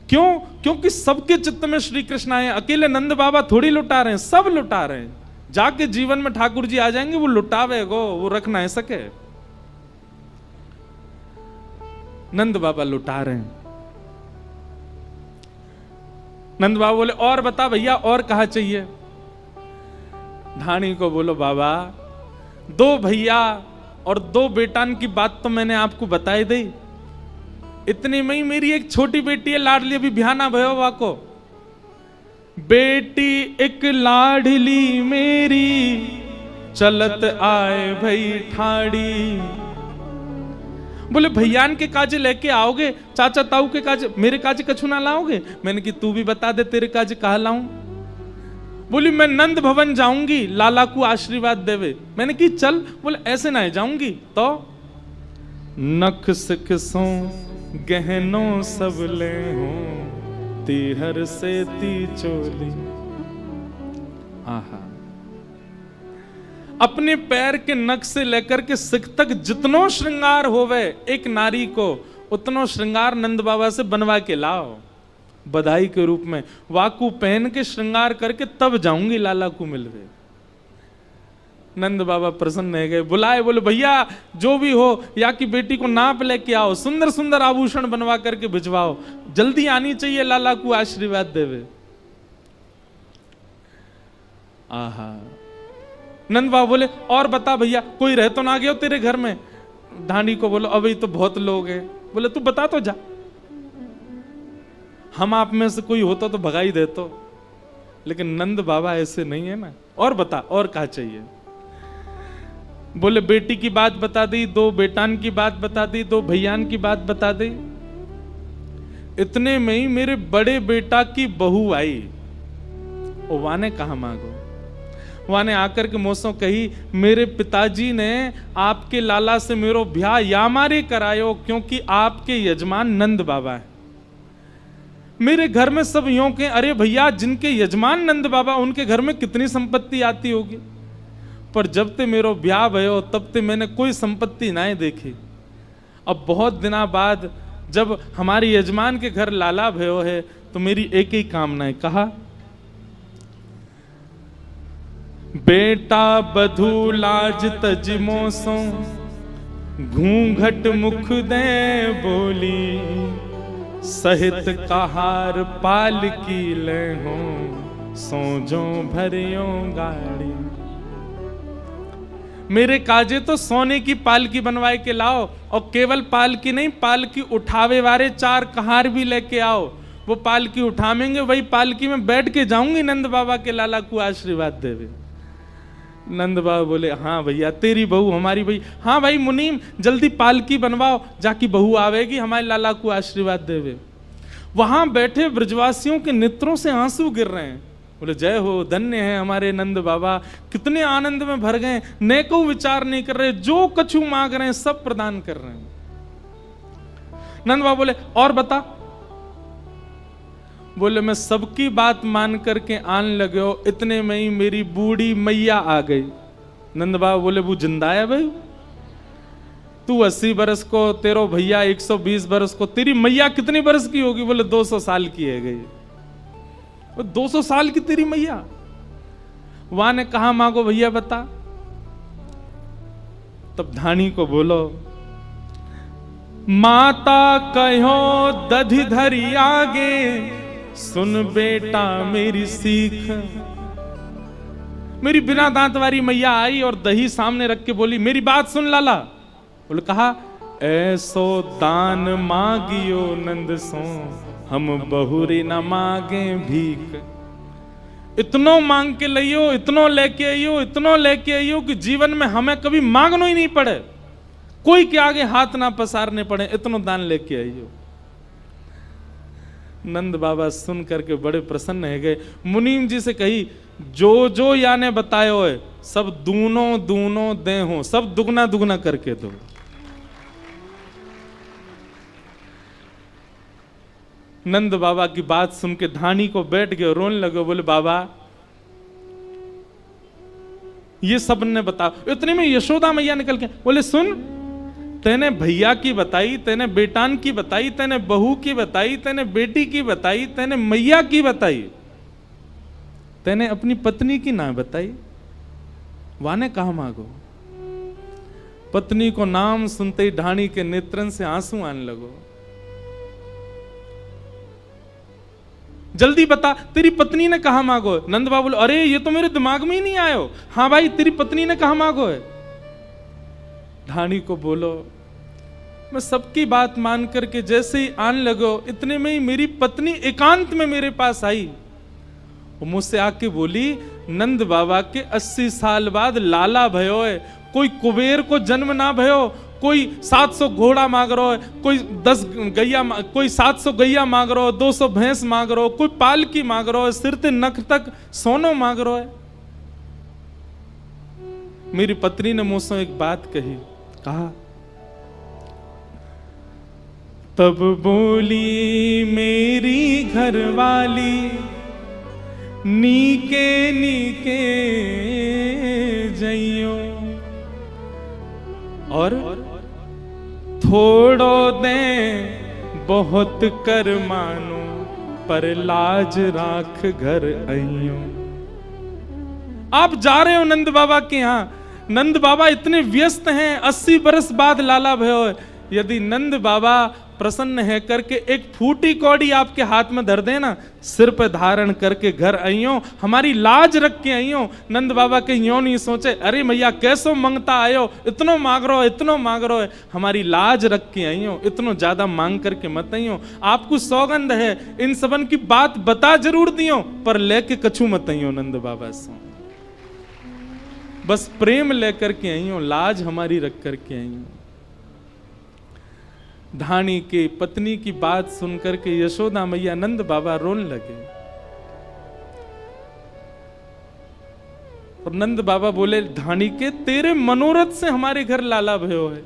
क्यों? क्योंकि सबके चित्त में श्री कृष्ण आए, अकेले नंद बाबा थोड़ी लुटा रहे हैं, सब लुटा रहे हैं। जाके जीवन में ठाकुर जी आ जाएंगे, वो लुटावे गो, वो रख ना सके। नंद बाबा लुटा रहे हैं। नंद बाबा बोले, और बता भैया, और कहा चाहिए? ढाणी को बोलो, बाबा 2 भैया और 2 बेटान की बात तो मैंने आपको बताई दी। इतने में ही मेरी एक छोटी बेटी है लाडली, अभी बिहाना भयो वाको। बेटी एक लाडली मेरी, चलत आए भई ठाड़ी। बोले भैयान के काजे लेके आओगे, चाचा ताऊ के काजे, मेरे काजे कछु ना लाओगे? मैंने कि तू भी बता दे तेरे काजे कहा लाऊं। बोली मैं नंद भवन जाऊंगी लाला को आशीर्वाद देवे। मैंने कि चल। बोले ऐसे ना जाऊंगी तो नख सिखसों गहनों सब ले हूं, तीहर से ती चोली। आहा, अपने पैर के नख से लेकर के सिख तक जितनो श्रृंगार होवे एक नारी को, उतनो श्रृंगार नंद बाबा से बनवा के लाओ बधाई के रूप में। वाकू पहन के श्रृंगार करके तब जाऊंगी लाला को मिलवे। नंद बाबा प्रसन्न है गए, बुलाए, बोले भैया जो भी हो, या की बेटी को नाप लेके आओ, सुंदर सुंदर आभूषण बनवा करके भिजवाओ, जल्दी आनी चाहिए लाला को आशीर्वाद देवे। आहा, नंद बाबा बोले, और बता भैया कोई रह तो ना गया तेरे घर में? ढांडी को बोलो, अभी तो बहुत लोग हैं। बोले तू बता तो जा, हम आप में से कोई होता तो भगाई देतो, लेकिन नंद बाबा ऐसे नहीं है ना। और बता, और क्या चाहिए? बोले बेटी की बात बता दी, 2 बेटान की बात बता दी, 2 भैयान की बात बता दी। इतने में ही मेरे बड़े बेटा की बहू आई। ओ वाने कहा मांगो, वाने आकर के मोसों कही, मेरे पिताजी ने आपके लाला से मेरो ब्याह यामारे करायो, क्योंकि आपके यजमान नंद बाबा है। मेरे घर में सब यूं के, अरे भैया जिनके यजमान नंद बाबा उनके घर में कितनी संपत्ति आती होगी, पर जब ते मेरो ब्याह भयो तब ते मैंने कोई संपत्ति ना देखी। अब बहुत दिना बाद जब हमारे यजमान के घर लाला भयो है तो मेरी एक ही कामना है। कहा, बेटा बधू लाज तजमो सो घूंघट मुख दे बोली, सहित कहार पाल की ले हो सोजो भरियो गाड़ी। मेरे काजे तो सोने की पालकी बनवाए के लाओ, और केवल पालकी नहीं, पालकी उठावे वाले 4 कहार भी लेके आओ। वो पालकी उठावेंगे, वही पालकी में बैठ के जाऊंगी नंद बाबा के लाला को आशीर्वाद देवे। नंद बाबा बोले, हाँ भैया तेरी बहू हमारी भाई, हाँ भाई मुनीम जल्दी पालकी बनवाओ, जाकी बहू आवेगी हमारे लाला को आशीर्वाद देवे। वहां बैठे ब्रजवासियों के नेत्रों से आंसू गिर रहे हैं। बोले, जय हो, धन्य है हमारे नंद बाबा, कितने आनंद में भर गए, नेको विचार नहीं कर रहे, जो कछु मांग रहे हैं सब प्रदान कर रहे हैं। नंद बाबा बोले, और बता। बोले, मैं सबकी बात मान करके आन लगे हो, इतने में ही मेरी बूढ़ी मैया आ गई। नंद बाबा बोले, वो जिंदा है भाई? तू 80 बरस को, तेरो भैया 120 बरस को, तेरी मैया कितनी बरस की होगी? बोले 200 साल की है गई। 200 साल की तेरी मैया? वहां ने कहा, मांगो भैया बता। तब धानी को बोलो, माता कहो दधि धरी आगे, सुन बेटा मेरी सीख। मेरी बिना दांत वाली मैया आई और दही सामने रख के बोली, मेरी बात सुन लाला। बोले, कहा, ऐसो दान मांगियो नंद सो, हम बहुरी न मांगे भीख। इतनो मांग के लियो, इतनो लेके आइयो, इतनो लेके आइयो कि जीवन में हमें कभी मांगना ही नहीं पड़े, कोई के आगे हाथ ना पसारने पड़े, इतनो दान लेके आइयो। नंद बाबा सुन करके बड़े प्रसन्न है गए। मुनीम जी से कही, जो जो याने बतायो है सब दूनो दूनो दे हो, सब दुगना दुगना करके दो। नंद बाबा की बात सुन के धानी को बैठ गए, रोने लगे। बोले, बाबा ये सब ने बता। इतने में यशोदा मैया निकल के बोले, सुन, तेने भैया की बताई, तेने बेटान की बताई, तेने बहू की बताई, तेने बेटी की बताई, तेने मैया की बताई, तेने अपनी पत्नी की ना बताई। वाने कहा मांगो। पत्नी को नाम सुनते ही ढाणी के नेत्रन से आंसू आने लगो। जल्दी बता, तेरी पत्नी ने कहा मांगो। नंद बाबा बोले, अरे ये तो मेरे दिमाग में ही नहीं आयो। हाँ भाई, तेरी पत्नी ने कहा मांगो है। ढाणी को बोलो, मैं सबकी बात मान करके जैसे ही आने लगो, इतने में ही मेरी पत्नी एकांत में मेरे पास आई। वो मुझसे आके बोली, नंद बाबा के 80 साल बाद लाला भयो है, कोई कुबेर को जन्म ना भयो, कोई 700 घोड़ा मांग रहा है, कोई 10 गैया, कोई 700 गैया मांग रहा है, 200 भैंस मांग रहा है, कोई पालकी मांग रहा है, सिर ते नख तक सोनो मांग रहा है। मेरी पत्नी ने मुझसे एक बात कही, कहा, तब बोली मेरी घरवाली, नीके नीके जइयो, और थोड़ो दे बहुत कर मानो, पर लाज राख घर आइयो। आप जा रहे हो नंद बाबा के यहाँ, नंद बाबा इतने व्यस्त हैं, 80 बरस बाद लाला भयो है। यदि नंद बाबा प्रसन्न है करके एक फूटी कौड़ी आपके हाथ में धर देना, सिर पे धारण करके घर आइयो, हमारी लाज रख के आइयो। नंद बाबा के यो नहीं सोचे, अरे मैया कैसो मंगता आयो, इतनो मांग रो, इतनो मांग रो है, हमारी लाज रख के आइयो, इतनो ज्यादा मांग करके मत आइयो। आपको सौगंध है, इन सबन की बात बता जरूर दियो, पर लेके कछु मत आइयो नंद बाबा से, बस प्रेम लेकर के आइयो, लाज हमारी रख करके आइयो। धानी के पत्नी की बात सुनकर के यशोदा मैया नंद बाबा रोने लगे। और नंद बाबा बोले, धानी के तेरे मनोरथ से हमारे घर लाला भयो है,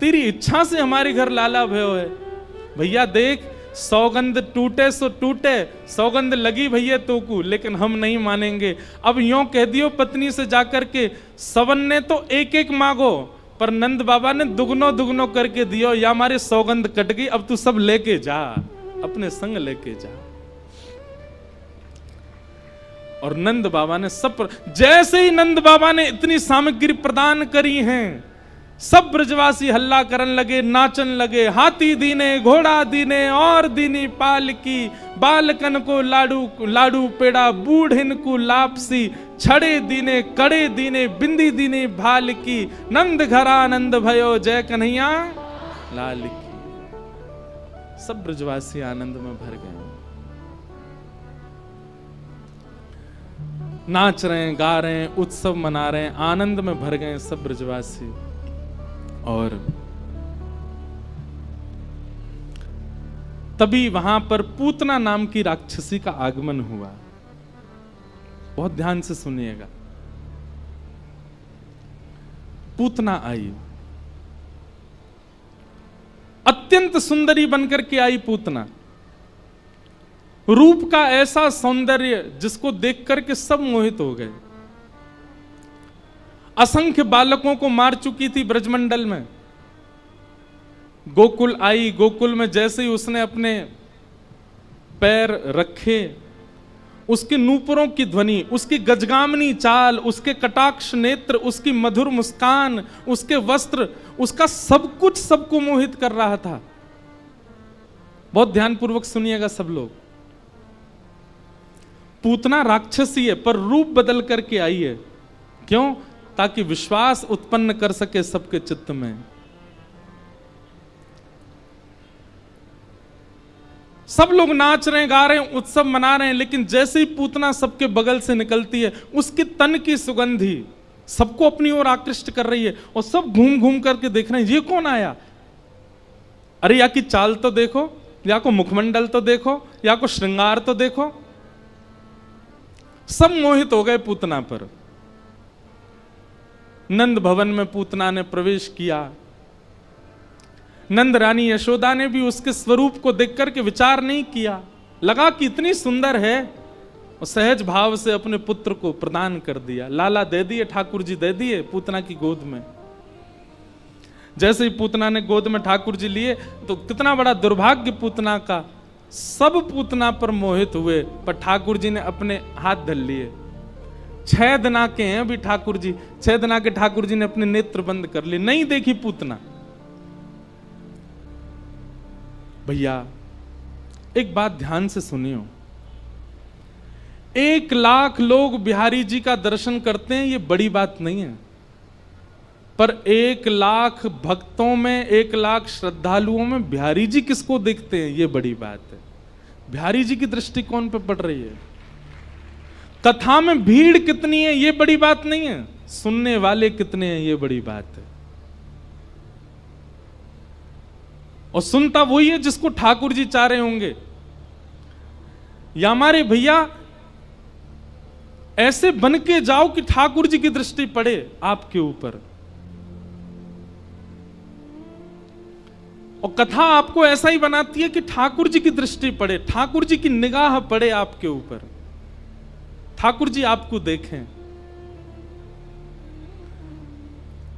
तेरी इच्छा से हमारे घर लाला भयो है। भैया देख, सौगंध टूटे सो टूटे, सौगंध लगी भैया तो को, लेकिन हम नहीं मानेंगे। अब यूं कह दियो पत्नी से जाकर के, सबन ने तो एक एक मांगो, पर नंद बाबा ने दुगनो दुगनो करके दियो, या हमारी सौगंध कट गई, अब तू सब लेके जा, अपने संग लेके जा। और नंद बाबा ने सब, जैसे ही नंद बाबा ने इतनी सामग्री प्रदान करी हैं, सब ब्रजवासी हल्ला करन लगे, नाचन लगे। हाथी दीने, घोड़ा दीने और दीनी पालकी, बालकन को लाडू लाडू पेड़ा, बूढ़िन को लापसी, छड़े दीने, कड़े दीने, बिंदी दीने भाल की, नंद घरा आनंद भयो, जय कन्हैया लाल की। सब ब्रजवासी आनंद में भर गए, नाच रहे हैं, गा रहे हैं, उत्सव मना रहे हैं, आनंद में भर गए सब ब्रजवासी। और तभी वहां पर पूतना नाम की राक्षसी का आगमन हुआ। बहुत ध्यान से सुनिएगा। पूतना आई, अत्यंत सुंदरी बनकर के आई पूतना। रूप का ऐसा सौंदर्य जिसको देख करके सब मोहित हो गए। असंख्य बालकों को मार चुकी थी ब्रजमंडल में। गोकुल आई, गोकुल में जैसे ही उसने अपने पैर रखे, उसके नूपुरों की ध्वनि, उसकी गजगामनी चाल, उसके कटाक्ष नेत्र, उसकी मधुर मुस्कान, उसके वस्त्र, उसका सब कुछ सबको मोहित कर रहा था। बहुत ध्यानपूर्वक सुनिएगा सब लोग। पूतना राक्षसी है पर रूप बदल करके आई है। क्यों? ताकि विश्वास उत्पन्न कर सके सबके चित्त में। सब लोग नाच रहे हैं, गा रहे हैं, उत्सव मना रहे हैं, लेकिन जैसे ही पूतना सबके बगल से निकलती है, उसके तन की सुगंधी सबको अपनी ओर आकृष्ट कर रही है। और सब घूम घूम करके देख रहे हैं ये कौन आया। अरे या की चाल तो देखो, या को मुखमंडल तो देखो, या को श्रृंगार तो देखो। सब मोहित हो गए पूतना पर। नंद भवन में पूतना ने प्रवेश किया। नंद रानी यशोदा ने भी उसके स्वरूप को देख करके विचार नहीं किया, लगा कि इतनी सुंदर है, और सहज भाव से अपने पुत्र को प्रदान कर दिया। लाला दे दिए, ठाकुर जी दे दिए पूतना की गोद में। जैसे ही पूतना ने गोद में ठाकुर जी लिए तो कितना बड़ा दुर्भाग्य पूतना का। सब पूतना पर मोहित हुए, पर ठाकुर जी ने अपने हाथ धर लिए। 6 दिना के हैं अभी ठाकुर जी, 6 दिना के ठाकुर जी ने अपने नेत्र बंद कर लिए, नहीं देखी पूतना। भैया एक बात ध्यान से सुनियो, 1 लाख लोग बिहारी जी का दर्शन करते हैं, ये बड़ी बात नहीं है। पर 1 लाख भक्तों में, 1 लाख श्रद्धालुओं में बिहारी जी किसको देखते हैं, ये बड़ी बात है। बिहारी जी की दृष्टि कौन पे पड़ रही है। कथा में भीड़ कितनी है ये बड़ी बात नहीं है, सुनने वाले कितने हैं ये बड़ी बात है। और सुनता वही है जिसको ठाकुर जी चाह रहे होंगे। या हमारे भैया ऐसे बन के जाओ कि ठाकुर जी की दृष्टि पड़े आपके ऊपर। और कथा आपको ऐसा ही बनाती है कि ठाकुर जी की दृष्टि पड़े, ठाकुर जी की निगाह पड़े आपके ऊपर, ठाकुर जी आपको देखें।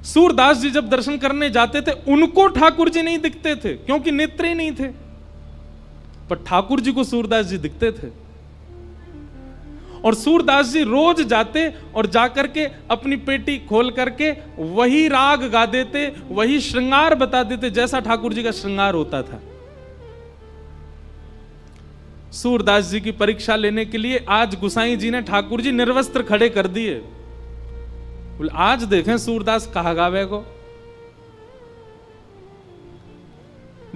सूरदास जी जब दर्शन करने जाते थे उनको ठाकुर जी नहीं दिखते थे, क्योंकि नेत्र ही नहीं थे, पर ठाकुर जी को सूरदास जी दिखते थे। और सूरदास जी रोज जाते और जाकर के अपनी पेटी खोल करके वही राग गा देते, वही श्रृंगार बता देते जैसा ठाकुर जी का श्रृंगार होता था। सूरदास जी की परीक्षा लेने के लिए आज गुसाई जी ने ठाकुर जी निर्वस्त्र खड़े कर दिए। आज देखें सूरदास कहा गावे को।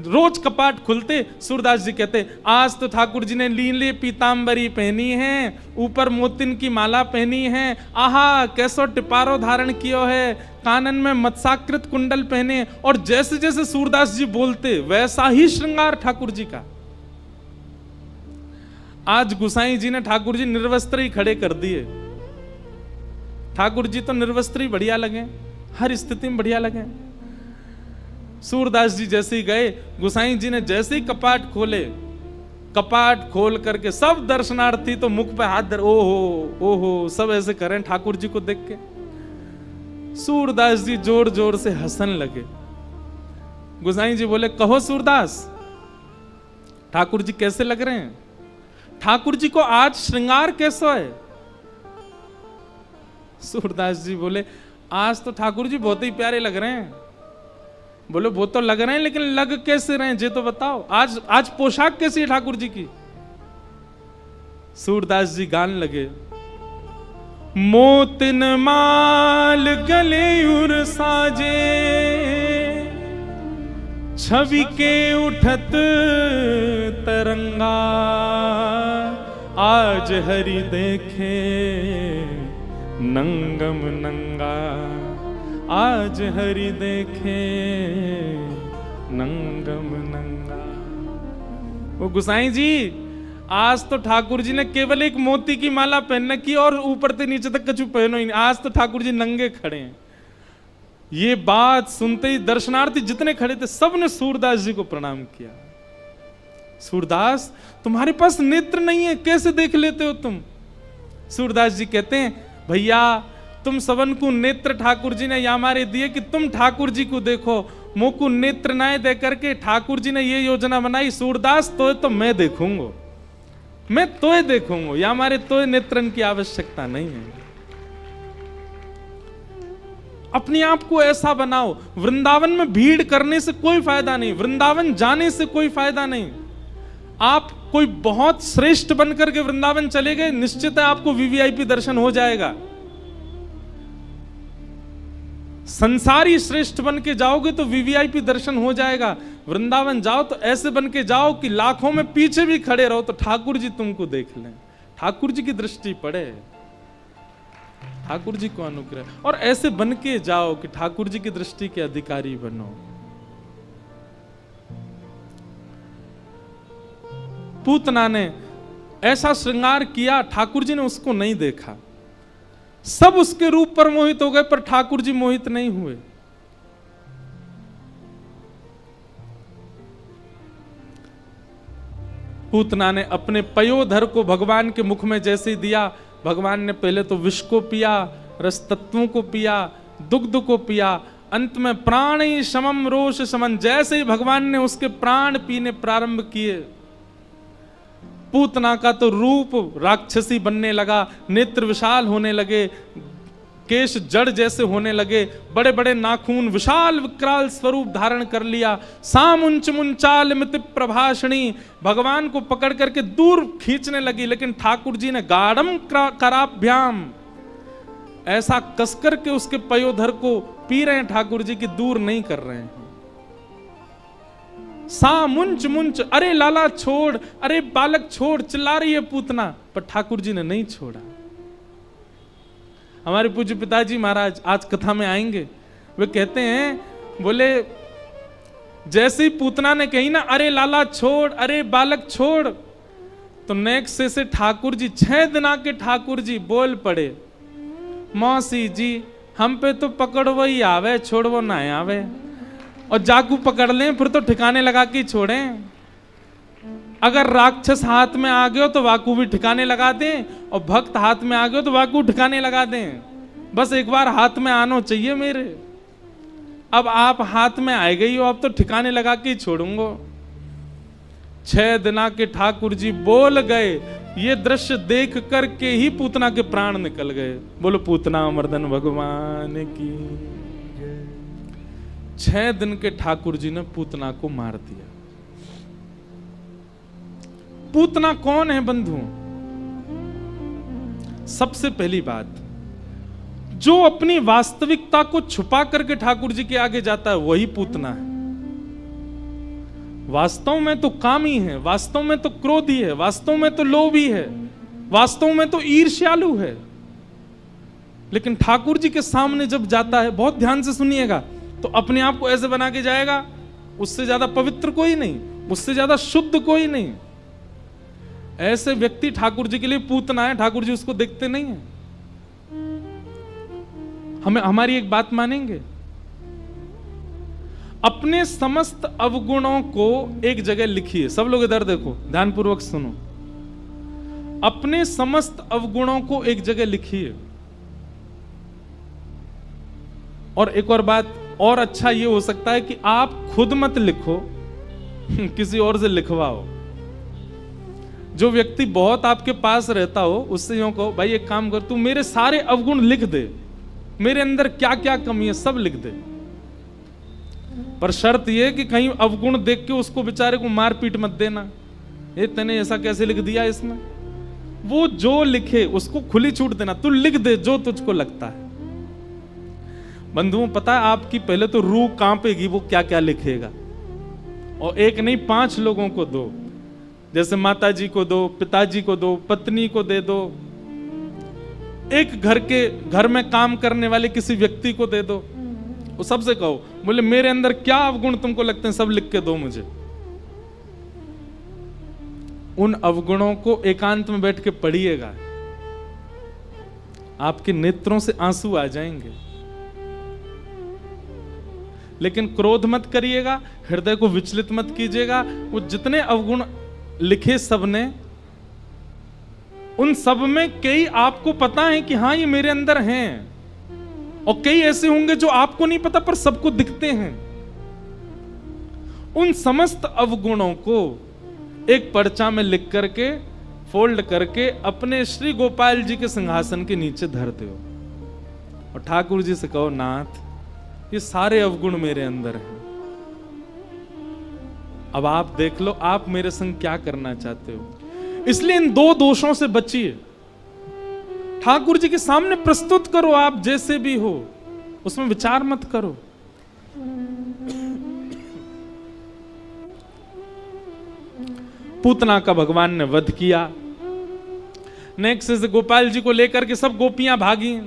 रोज कपाट खुलते सूरदास जी कहते आज तो ठाकुर जी ने लीले पीतांबरी पहनी है, ऊपर मोतिन की माला पहनी है, आहा कैसो टिपारो धारण कियो है, कानन में मत्साकृत कुंडल पहने। और जैसे जैसे सूरदास जी बोलते वैसा ही श्रृंगार ठाकुर जी का। आज गुसाई जी ने ठाकुर जी निर्वस्त्र ही खड़े कर दिए। ठाकुर जी तो निर्वस्त्र ही बढ़िया लगे, हर स्थिति में बढ़िया लगे। सूरदास जी जैसे ही गए, गुसाई जी ने जैसे ही कपाट खोले, कपाट खोल करके सब दर्शनार्थी तो मुख पे हाथ धर, ओहो ओहो सब ऐसे करें ठाकुर जी को देख के। सूरदास जी जोर जोर से हंसन लगे। गोसाई जी बोले, कहो सूरदास, ठाकुर जी कैसे लग रहे हैं? ठाकुर जी को आज श्रृंगार कैसा है? सूरदास जी बोले, आज तो ठाकुर जी बहुत ही प्यारे लग रहे हैं। बोले, वो तो लग रहे हैं, लेकिन लग कैसे रहे हैं ये तो बताओ। आज पोशाक कैसी है ठाकुर जी की? सूरदास जी गान लगे, मोतिन माल गले उर साजे, छवि के उठत तरंगा, आज हरि देखे नंगम नंगा, आज हरि देखे नंगम नंगा। वो गोसाई जी, आज तो ठाकुर जी ने केवल एक मोती की माला पहन रखी और ऊपर से नीचे तक कछु पहनो ही नहीं। आज तो ठाकुर जी नंगे खड़े हैं। ये बात सुनते ही दर्शनार्थी जितने खड़े थे सब ने सूरदास जी को प्रणाम किया। सूरदास, तुम्हारे पास नेत्र नहीं है, कैसे देख लेते हो तुम? सूरदास जी कहते हैं, भैया तुम सबन को नेत्र ठाकुर जी ने या हमारे दिए कि तुम ठाकुर जी को देखो। मुंह को नेत्र ना दे करके ठाकुर जी ने ये योजना बनाई, सूरदास तो मैं देखूंगा, मैं तोय देखूंगा, या हमारे तोय नेत्रन की आवश्यकता नहीं है। अपने आप को ऐसा बनाओ। वृंदावन में भीड़ करने से कोई फायदा नहीं, वृंदावन जाने से कोई फायदा नहीं। आप कोई बहुत श्रेष्ठ बनकर के वृंदावन चले गए, निश्चित है आपको वीवीआईपी दर्शन हो जाएगा। संसारी श्रेष्ठ बन के जाओगे तो वीवीआईपी दर्शन हो जाएगा। वृंदावन जाओ तो ऐसे बन के जाओ कि लाखों में पीछे भी खड़े रहो तो ठाकुर जी तुमको देख लें, ठाकुर जी की दृष्टि पड़े, ठाकुर जी को अनुग्रह। और ऐसे बन के जाओ कि ठाकुर जी की दृष्टि के अधिकारी बनो। पूतना ने ऐसा श्रृंगार किया, ठाकुर जी ने उसको नहीं देखा। सब उसके रूप पर मोहित हो गए, पर ठाकुर जी मोहित नहीं हुए। पूतना ने अपने पयोधर को भगवान के मुख में जैसे दिया, भगवान ने पहले तो विष को पिया, रस तत्वों को पिया, दुग्ध को पिया, अंत में प्राण ही समम रोष समन। जैसे ही भगवान ने उसके प्राण पीने प्रारंभ किए, पूतना का तो रूप राक्षसी बनने लगा, नेत्र विशाल होने लगे, केश जड़ जैसे होने लगे, बड़े बड़े नाखून, विशाल विकराल स्वरूप धारण कर लिया। सामुंच मुंचाल मिति प्रभाषणी, भगवान को पकड़ करके दूर खींचने लगी, लेकिन ठाकुर जी ने गाढ़म कराभ्याम, ऐसा कसकर के उसके पयोधर को पी रहे हैं ठाकुर जी की, दूर नहीं कर रहे हैं। सा मुंच मुंच, अरे लाला छोड़, अरे बालक छोड़, चिल्ला रही है पूतना, पर ठाकुर जी ने नहीं छोड़ा। हमारे पूज्य पिताजी महाराज आज कथा में आएंगे, वे कहते हैं, बोले जैसे ही पूतना ने कही ना, अरे लाला छोड़, अरे बालक छोड़, तो नेक्स्ट से ठाकुर जी 6 दिना के ठाकुर जी बोल पड़े, मौसी जी हम पे तो पकड़ो ही आवे, छोड़ो ना आवे, और जाकू पकड़ लें फिर तो ठिकाने लगा के छोड़ें। अगर राक्षस हाथ में आ गए तो वाकू भी ठिकाने लगा दें, और भक्त हाथ में आ गए तो वाकू ठिकाने लगा दें। बस एक बार हाथ में आना चाहिए मेरे। अब आप हाथ में आए गई हो, अब तो ठिकाने लगा के छोड़ूंगा। 6 दिना के ठाकुर जी बोल गए, ये दृश्य देख करके ही पूतना के प्राण निकल गए। बोलो पूतना मर्दन भगवान की। 6 दिन के ठाकुर जी ने पूतना को मार दिया। पूतना कौन है बंधु? सबसे पहली बात, जो अपनी वास्तविकता को छुपा करके ठाकुर जी के आगे जाता है वही पूतना है। वास्तव में तो कामी है, वास्तव में तो क्रोधी है, वास्तव में तो लोभी है, वास्तव में तो ईर्ष्यालु है, लेकिन ठाकुर जी के सामने जब जाता है, बहुत ध्यान से सुनिएगा, तो अपने आप को ऐसे बना के जाएगा, उससे ज्यादा पवित्र कोई नहीं, उससे ज्यादा शुद्ध कोई नहीं। ऐसे व्यक्ति ठाकुर जी के लिए पूतना है, ठाकुर जी उसको देखते नहीं है। हमें हमारी एक बात मानेंगे, अपने समस्त अवगुणों को एक जगह लिखिए। सब लोग इधर देखो, ध्यानपूर्वक सुनो। अपने समस्त अवगुणों को एक जगह लिखिए। और एक और बात और अच्छा ये हो सकता है कि आप खुद मत लिखो, किसी और से लिखवाओ। जो व्यक्ति बहुत आपके पास रहता हो उससे यूं कहो, भाई एक काम कर, तू मेरे सारे अवगुण लिख दे, मेरे अंदर क्या क्या कमी है सब लिख दे। पर शर्त यह कि कहीं अवगुण देख के उसको बेचारे को मार पीट मत देना, ये तूने ऐसा कैसे लिख दिया इसमें। वो जो लिखे उसको खुली छूट देना, तू लिख दे जो तुझको लगता है। बंधुओं, पता है आपकी पहले तो रूह कांपेगी वो क्या क्या लिखेगा। और एक नहीं 5 लोगों को दो, जैसे माता जी को दो, पिताजी को दो, पत्नी को दे दो, एक घर में काम करने वाले किसी व्यक्ति को दे दो। वो सबसे कहो, बोले मेरे अंदर क्या अवगुण तुमको लगते हैं सब लिख के दो मुझे। उन अवगुणों को एकांत में बैठ के पढ़िएगा, आपके नेत्रों से आंसू आ जाएंगे। लेकिन क्रोध मत करिएगा, हृदय को विचलित मत कीजिएगा। वो जितने अवगुण लिखे सबने, उन सब में कई आपको पता है कि हाँ ये मेरे अंदर हैं, और कई ऐसे होंगे जो आपको नहीं पता पर सबको दिखते हैं। उन समस्त अवगुणों को एक पर्चा में लिख करके फोल्ड करके अपने श्री गोपाल जी के सिंहासन के नीचे धर दो और ठाकुर जी से कहो, नाथ ये सारे अवगुण मेरे अंदर हैं, अब आप देख लो आप मेरे संग क्या करना चाहते हो। इसलिए इन 2 दोषों से बचिए। ठाकुर जी के सामने प्रस्तुत करो, आप जैसे भी हो, उसमें विचार मत करो। पूतना का भगवान ने वध किया, नेक्स्ट से गोपाल जी को लेकर के सब गोपियां भागी।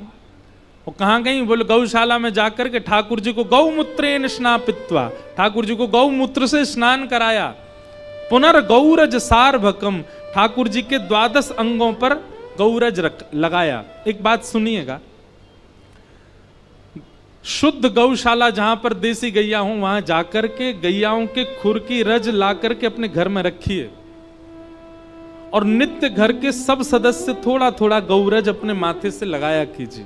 और कहां गई? बोले गौशाला में जाकर के ठाकुर जी को गौमूत्रेण स्नापित्वा, ठाकुर जी को गौमूत्र से स्नान कराया। पुनर्गौरज सार्वकम, ठाकुर जी के 12 अंगों पर गौरज लगाया। एक बात सुनिएगा, शुद्ध गौशाला जहां पर देसी गैया हो वहां जाकर के गैयाओं के खुर की रज ला करके अपने घर में रखिए, और नित्य घर के सब सदस्य थोड़ा थोड़ा गौरज अपने माथे से लगाया कीजिए।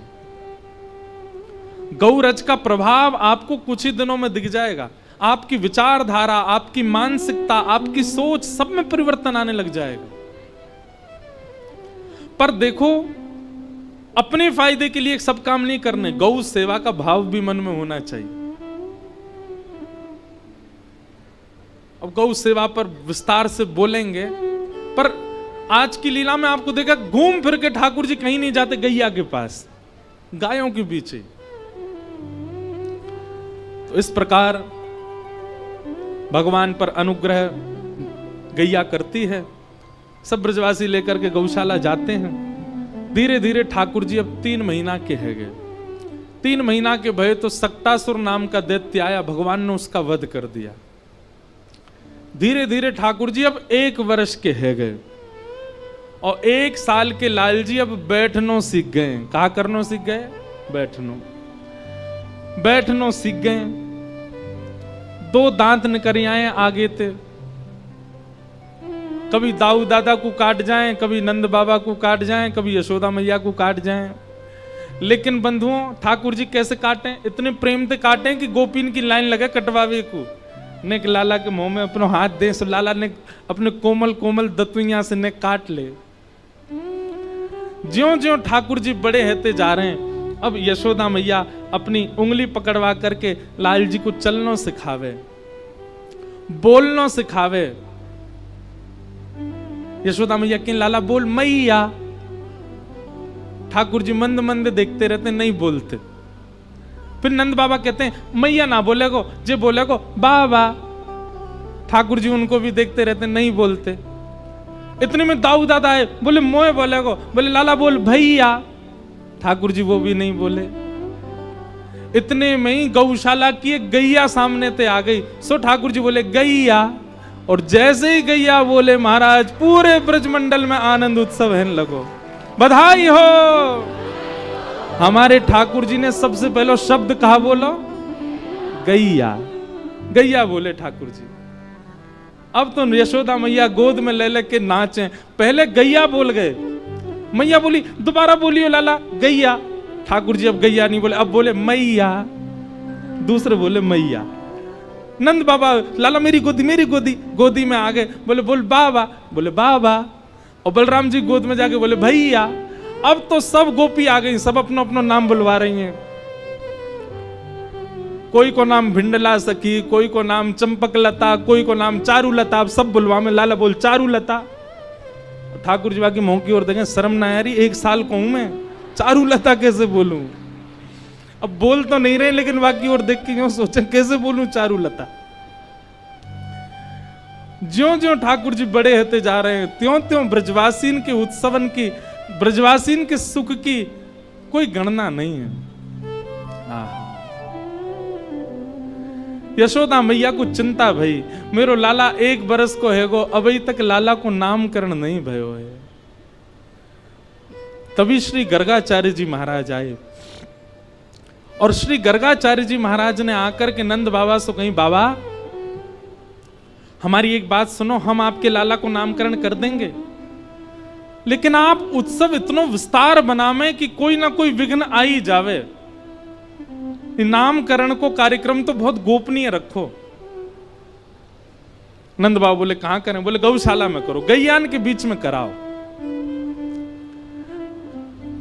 गौरज का प्रभाव आपको कुछ ही दिनों में दिख जाएगा। आपकी विचारधारा, आपकी मानसिकता, आपकी सोच, सब में परिवर्तन आने लग जाएगा। पर देखो, अपने फायदे के लिए सब काम नहीं करने, गौ सेवा का भाव भी मन में होना चाहिए। अब गौ सेवा पर विस्तार से बोलेंगे, पर आज की लीला में आपको देखा घूम फिर के ठाकुर जी कहीं नहीं जाते गैया के पास, गायों के पीछे। तो इस प्रकार भगवान पर अनुग्रह गैया करती है। सब ब्रजवासी लेकर के गौशाला जाते हैं। धीरे धीरे ठाकुर जी अब 3 महीना के है गए। 3 महीना के भय तो सक्टासुर नाम का दैत्य आया, भगवान ने उसका वध कर दिया। धीरे धीरे ठाकुर जी अब 1 वर्ष के है गए, और 1 साल के लाल जी अब बैठनो सीख गए। कहा करनो सीख गए? बैठनो सीख गए। 2 दांत निकल आए आगे थे, कभी दाऊ दादा को काट जाएं, कभी नंद बाबा को काट जाएं, कभी यशोदा मैया को काट जाएं। लेकिन बंधुओं, ठाकुर जी कैसे काटें? इतने प्रेम से काटें कि गोपीन की लाइन लगे कटवावे को। ने लाला के मुंह में अपना हाथ दे, सो लाला ने अपने कोमल कोमल दतुइया से ने काट ले। ज्यों ज्यों ठाकुर जी बड़े होते जा रहे हैं, अब यशोदा मैया अपनी उंगली पकड़वा करके लाल जी को चलना सिखावे, बोलना सिखावे। यशोदा मैया कि लाला बोल मैया। ठाकुर जी मंद मंद देखते रहते, नहीं बोलते। फिर नंद बाबा कहते हैं मैया ना बोले को, जे बोले को बाबा। ठाकुर जी उनको भी देखते रहते, नहीं बोलते। इतने में दाऊ दादा है, बोले मोए बोले को, बोले लाला बोल भैया। ठाकुर जी वो भी नहीं बोले। इतने में ही गौशाला की एक गैया सामने ते आ गई। सो ठाकुर जी बोले गैया, और जैसे ही गैया बोले महाराज पूरे ब्रजमंडल में आनंद उत्सव है लगो। बधाई हो। हमारे ठाकुर जी ने सबसे पहले शब्द कहा बोलो? गैया। गैया बोले ठाकुर जी। अब तो यशोदा मैया गोद में ले लेके नाचे। पहले गैया बोल गए, मैया बोली दोबारा बोलियो लाला गैया। ठाकुर जी अब गैया नहीं बोले, अब बोले मैया। दूसरे बोले मैया। नंद बाबा लाला मेरी गोदी गोदी में आ गए, बोले बोल बाबा, बोले बाबा। और बलराम जी गोद में जाके बोले भैया। अब तो सब गोपी आ गई, सब अपना अपना नाम बुलवा रही हैं। कोई को नाम भिंडला सखी, कोई को नाम चंपक लता, कोई को नाम चारू लता। अब सब बुलवा में लाला बोल चारू लता। ठाकुर जी बाकी मुंह की ओर देखें, शर्म ना यारी, 1 साल को हूं मैं, चारू लता कैसे बोलूं। अब बोल तो नहीं रहे लेकिन बाकी ओर देख के क्यों सोचें कैसे बोलूं चारू लता। ज्यों ज्यों ठाकुर जी बड़े होते जा रहे हैं त्यों त्यों ब्रजवासीन के उत्सवन की, ब्रजवासीन के सुख की कोई गणना नहीं है। यशोदा मैया को चिंता भई, मेरो लाला 1 बरस को है गो, अभी तक लाला को नामकरण नहीं भयो है। तभी श्री गर्गाचार्य जी महाराज आए और श्री गर्गाचार्य जी महाराज ने आकर के नंद बाबा से कहीं, बाबा हमारी एक बात सुनो, हम आपके लाला को नामकरण कर देंगे, लेकिन आप उत्सव इतना विस्तार बनावे कि कोई ना कोई विघ्न आ ही जावे। नामकरण को कार्यक्रम तो बहुत गोपनीय रखो। नंद बाबा बोले कहां करें? बोले गौशाला में करो, गैयान के बीच में कराओ।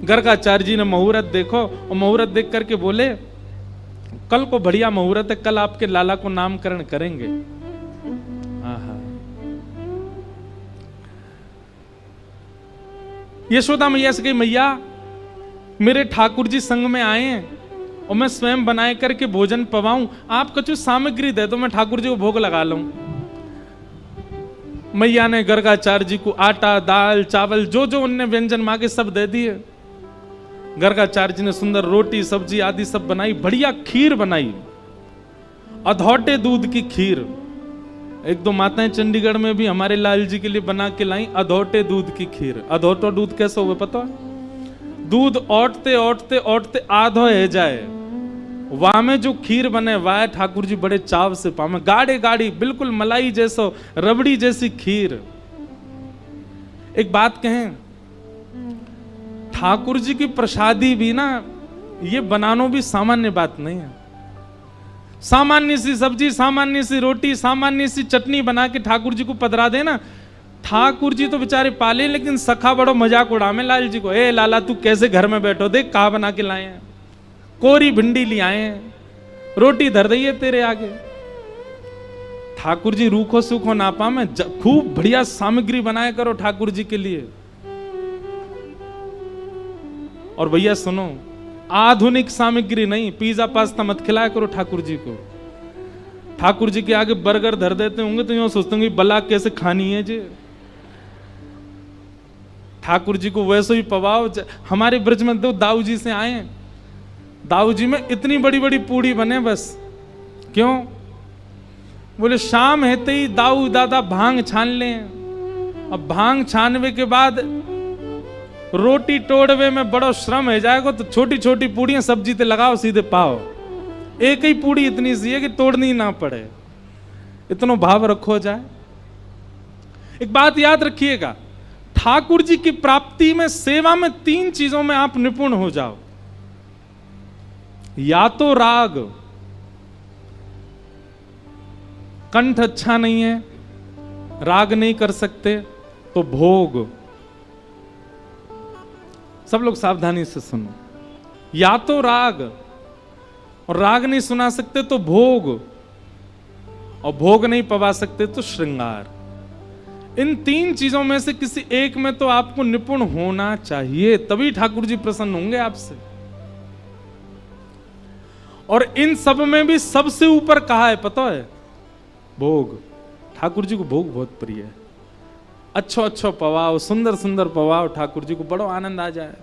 गर्गाचार्य जी ने मुहूर्त देखो और मुहूर्त देख करके बोले कल को बढ़िया मुहूर्त है, कल आपके लाला को नामकरण करेंगे। यशोदा मैया से कही, मैया मेरे ठाकुर जी संग में आए हैं और मैं स्वयं बनाए करके भोजन पवाऊं, आप कुछ सामग्री दे दो, मैं ठाकुर जी को भोग लगा लूं। मैया ने गर्गाचार्य जी को आटा, दाल, चावल जो जो उनने व्यंजन मांगे सब दे दिए। गर्गाचार्य जी ने सुंदर रोटी, सब्जी आदि सब बनाई, बढ़िया खीर बनाई, अधौटे दूध की खीर। 1-2 माताएं चंडीगढ़ में भी हमारे लाल जी के लिए बना के लाई अधौटे दूध की खीर। अधौटा दूध कैसे हुए पता है? दूध औटते औटते औटते आधो है जाए, वहां में जो खीर बने वाह ठाकुर जी बड़े चाव से पावे। गाढ़े गाढ़ी बिल्कुल मलाई जैसो, रबड़ी जैसी खीर। एक बात कहें, ठाकुर जी की प्रसादी भी ना ये बनाना भी सामान्य बात नहीं है। सामान्य सी सब्जी, सामान्य सी रोटी, सामान्य सी चटनी बना के ठाकुर जी को पधरा देना, ठाकुर जी तो बेचारे पाले, लेकिन सखा बड़ो मजाक उड़ावे लाल जी को। ए लाला तू कैसे घर में बैठो, देख कहा बना के लाए हैं, कोरी भिंडी ले आए हैं, रोटी धर दई है तेरे आगे। ठाकुर जी रूखो सूखो ना पावे, खूब बढ़िया सामग्री बनाया करो ठाकुर जी के लिए। और भैया सुनो, आधुनिक सामग्री नहीं, पिज्जा पास्ता मत खिलाया करो ठाकुर जी को। ठाकुर जी के आगे बर्गर धर देते होंगे तो यूं सोचते होंगे बला कैसे खानी है जी। ठाकुर जी को वैसे ही पवाओ। हमारे ब्रज में तो दाऊ जी से आए, दाऊ जी में इतनी बड़ी बड़ी पूड़ी बने बस। क्यों? बोले शाम हेते ही दाऊ दादा भांग छान लें। अब भांग छानवे के बाद रोटी तोड़वे में बड़ो श्रम है जाएगा, तो छोटी छोटी पूड़ियां सब्जी ते लगाओ सीधे पाओ। एक ही पूड़ी इतनी सी है कि तोड़नी ना पड़े, इतना भाव रखो जाए। एक बात याद रखिएगा, ठाकुर जी की प्राप्ति में, सेवा में 3 चीजों में आप निपुण हो जाओ। या तो राग, कंठ अच्छा नहीं है, राग नहीं कर सकते, तो भोग। सब लोग सावधानी से सुनो, या तो राग, और राग नहीं सुना सकते तो भोग, और भोग नहीं पवा सकते तो श्रृंगार। इन 3 चीजों में से किसी एक में तो आपको निपुण होना चाहिए, तभी ठाकुर जी प्रसन्न होंगे आपसे। और इन सब में भी सबसे ऊपर कहा है पता है? भोग। ठाकुर जी को भोग बहुत प्रिय है। अच्छो अच्छो पवाओ, सुंदर सुंदर पवाओ, ठाकुर जी को बड़ो आनंद आ जाए।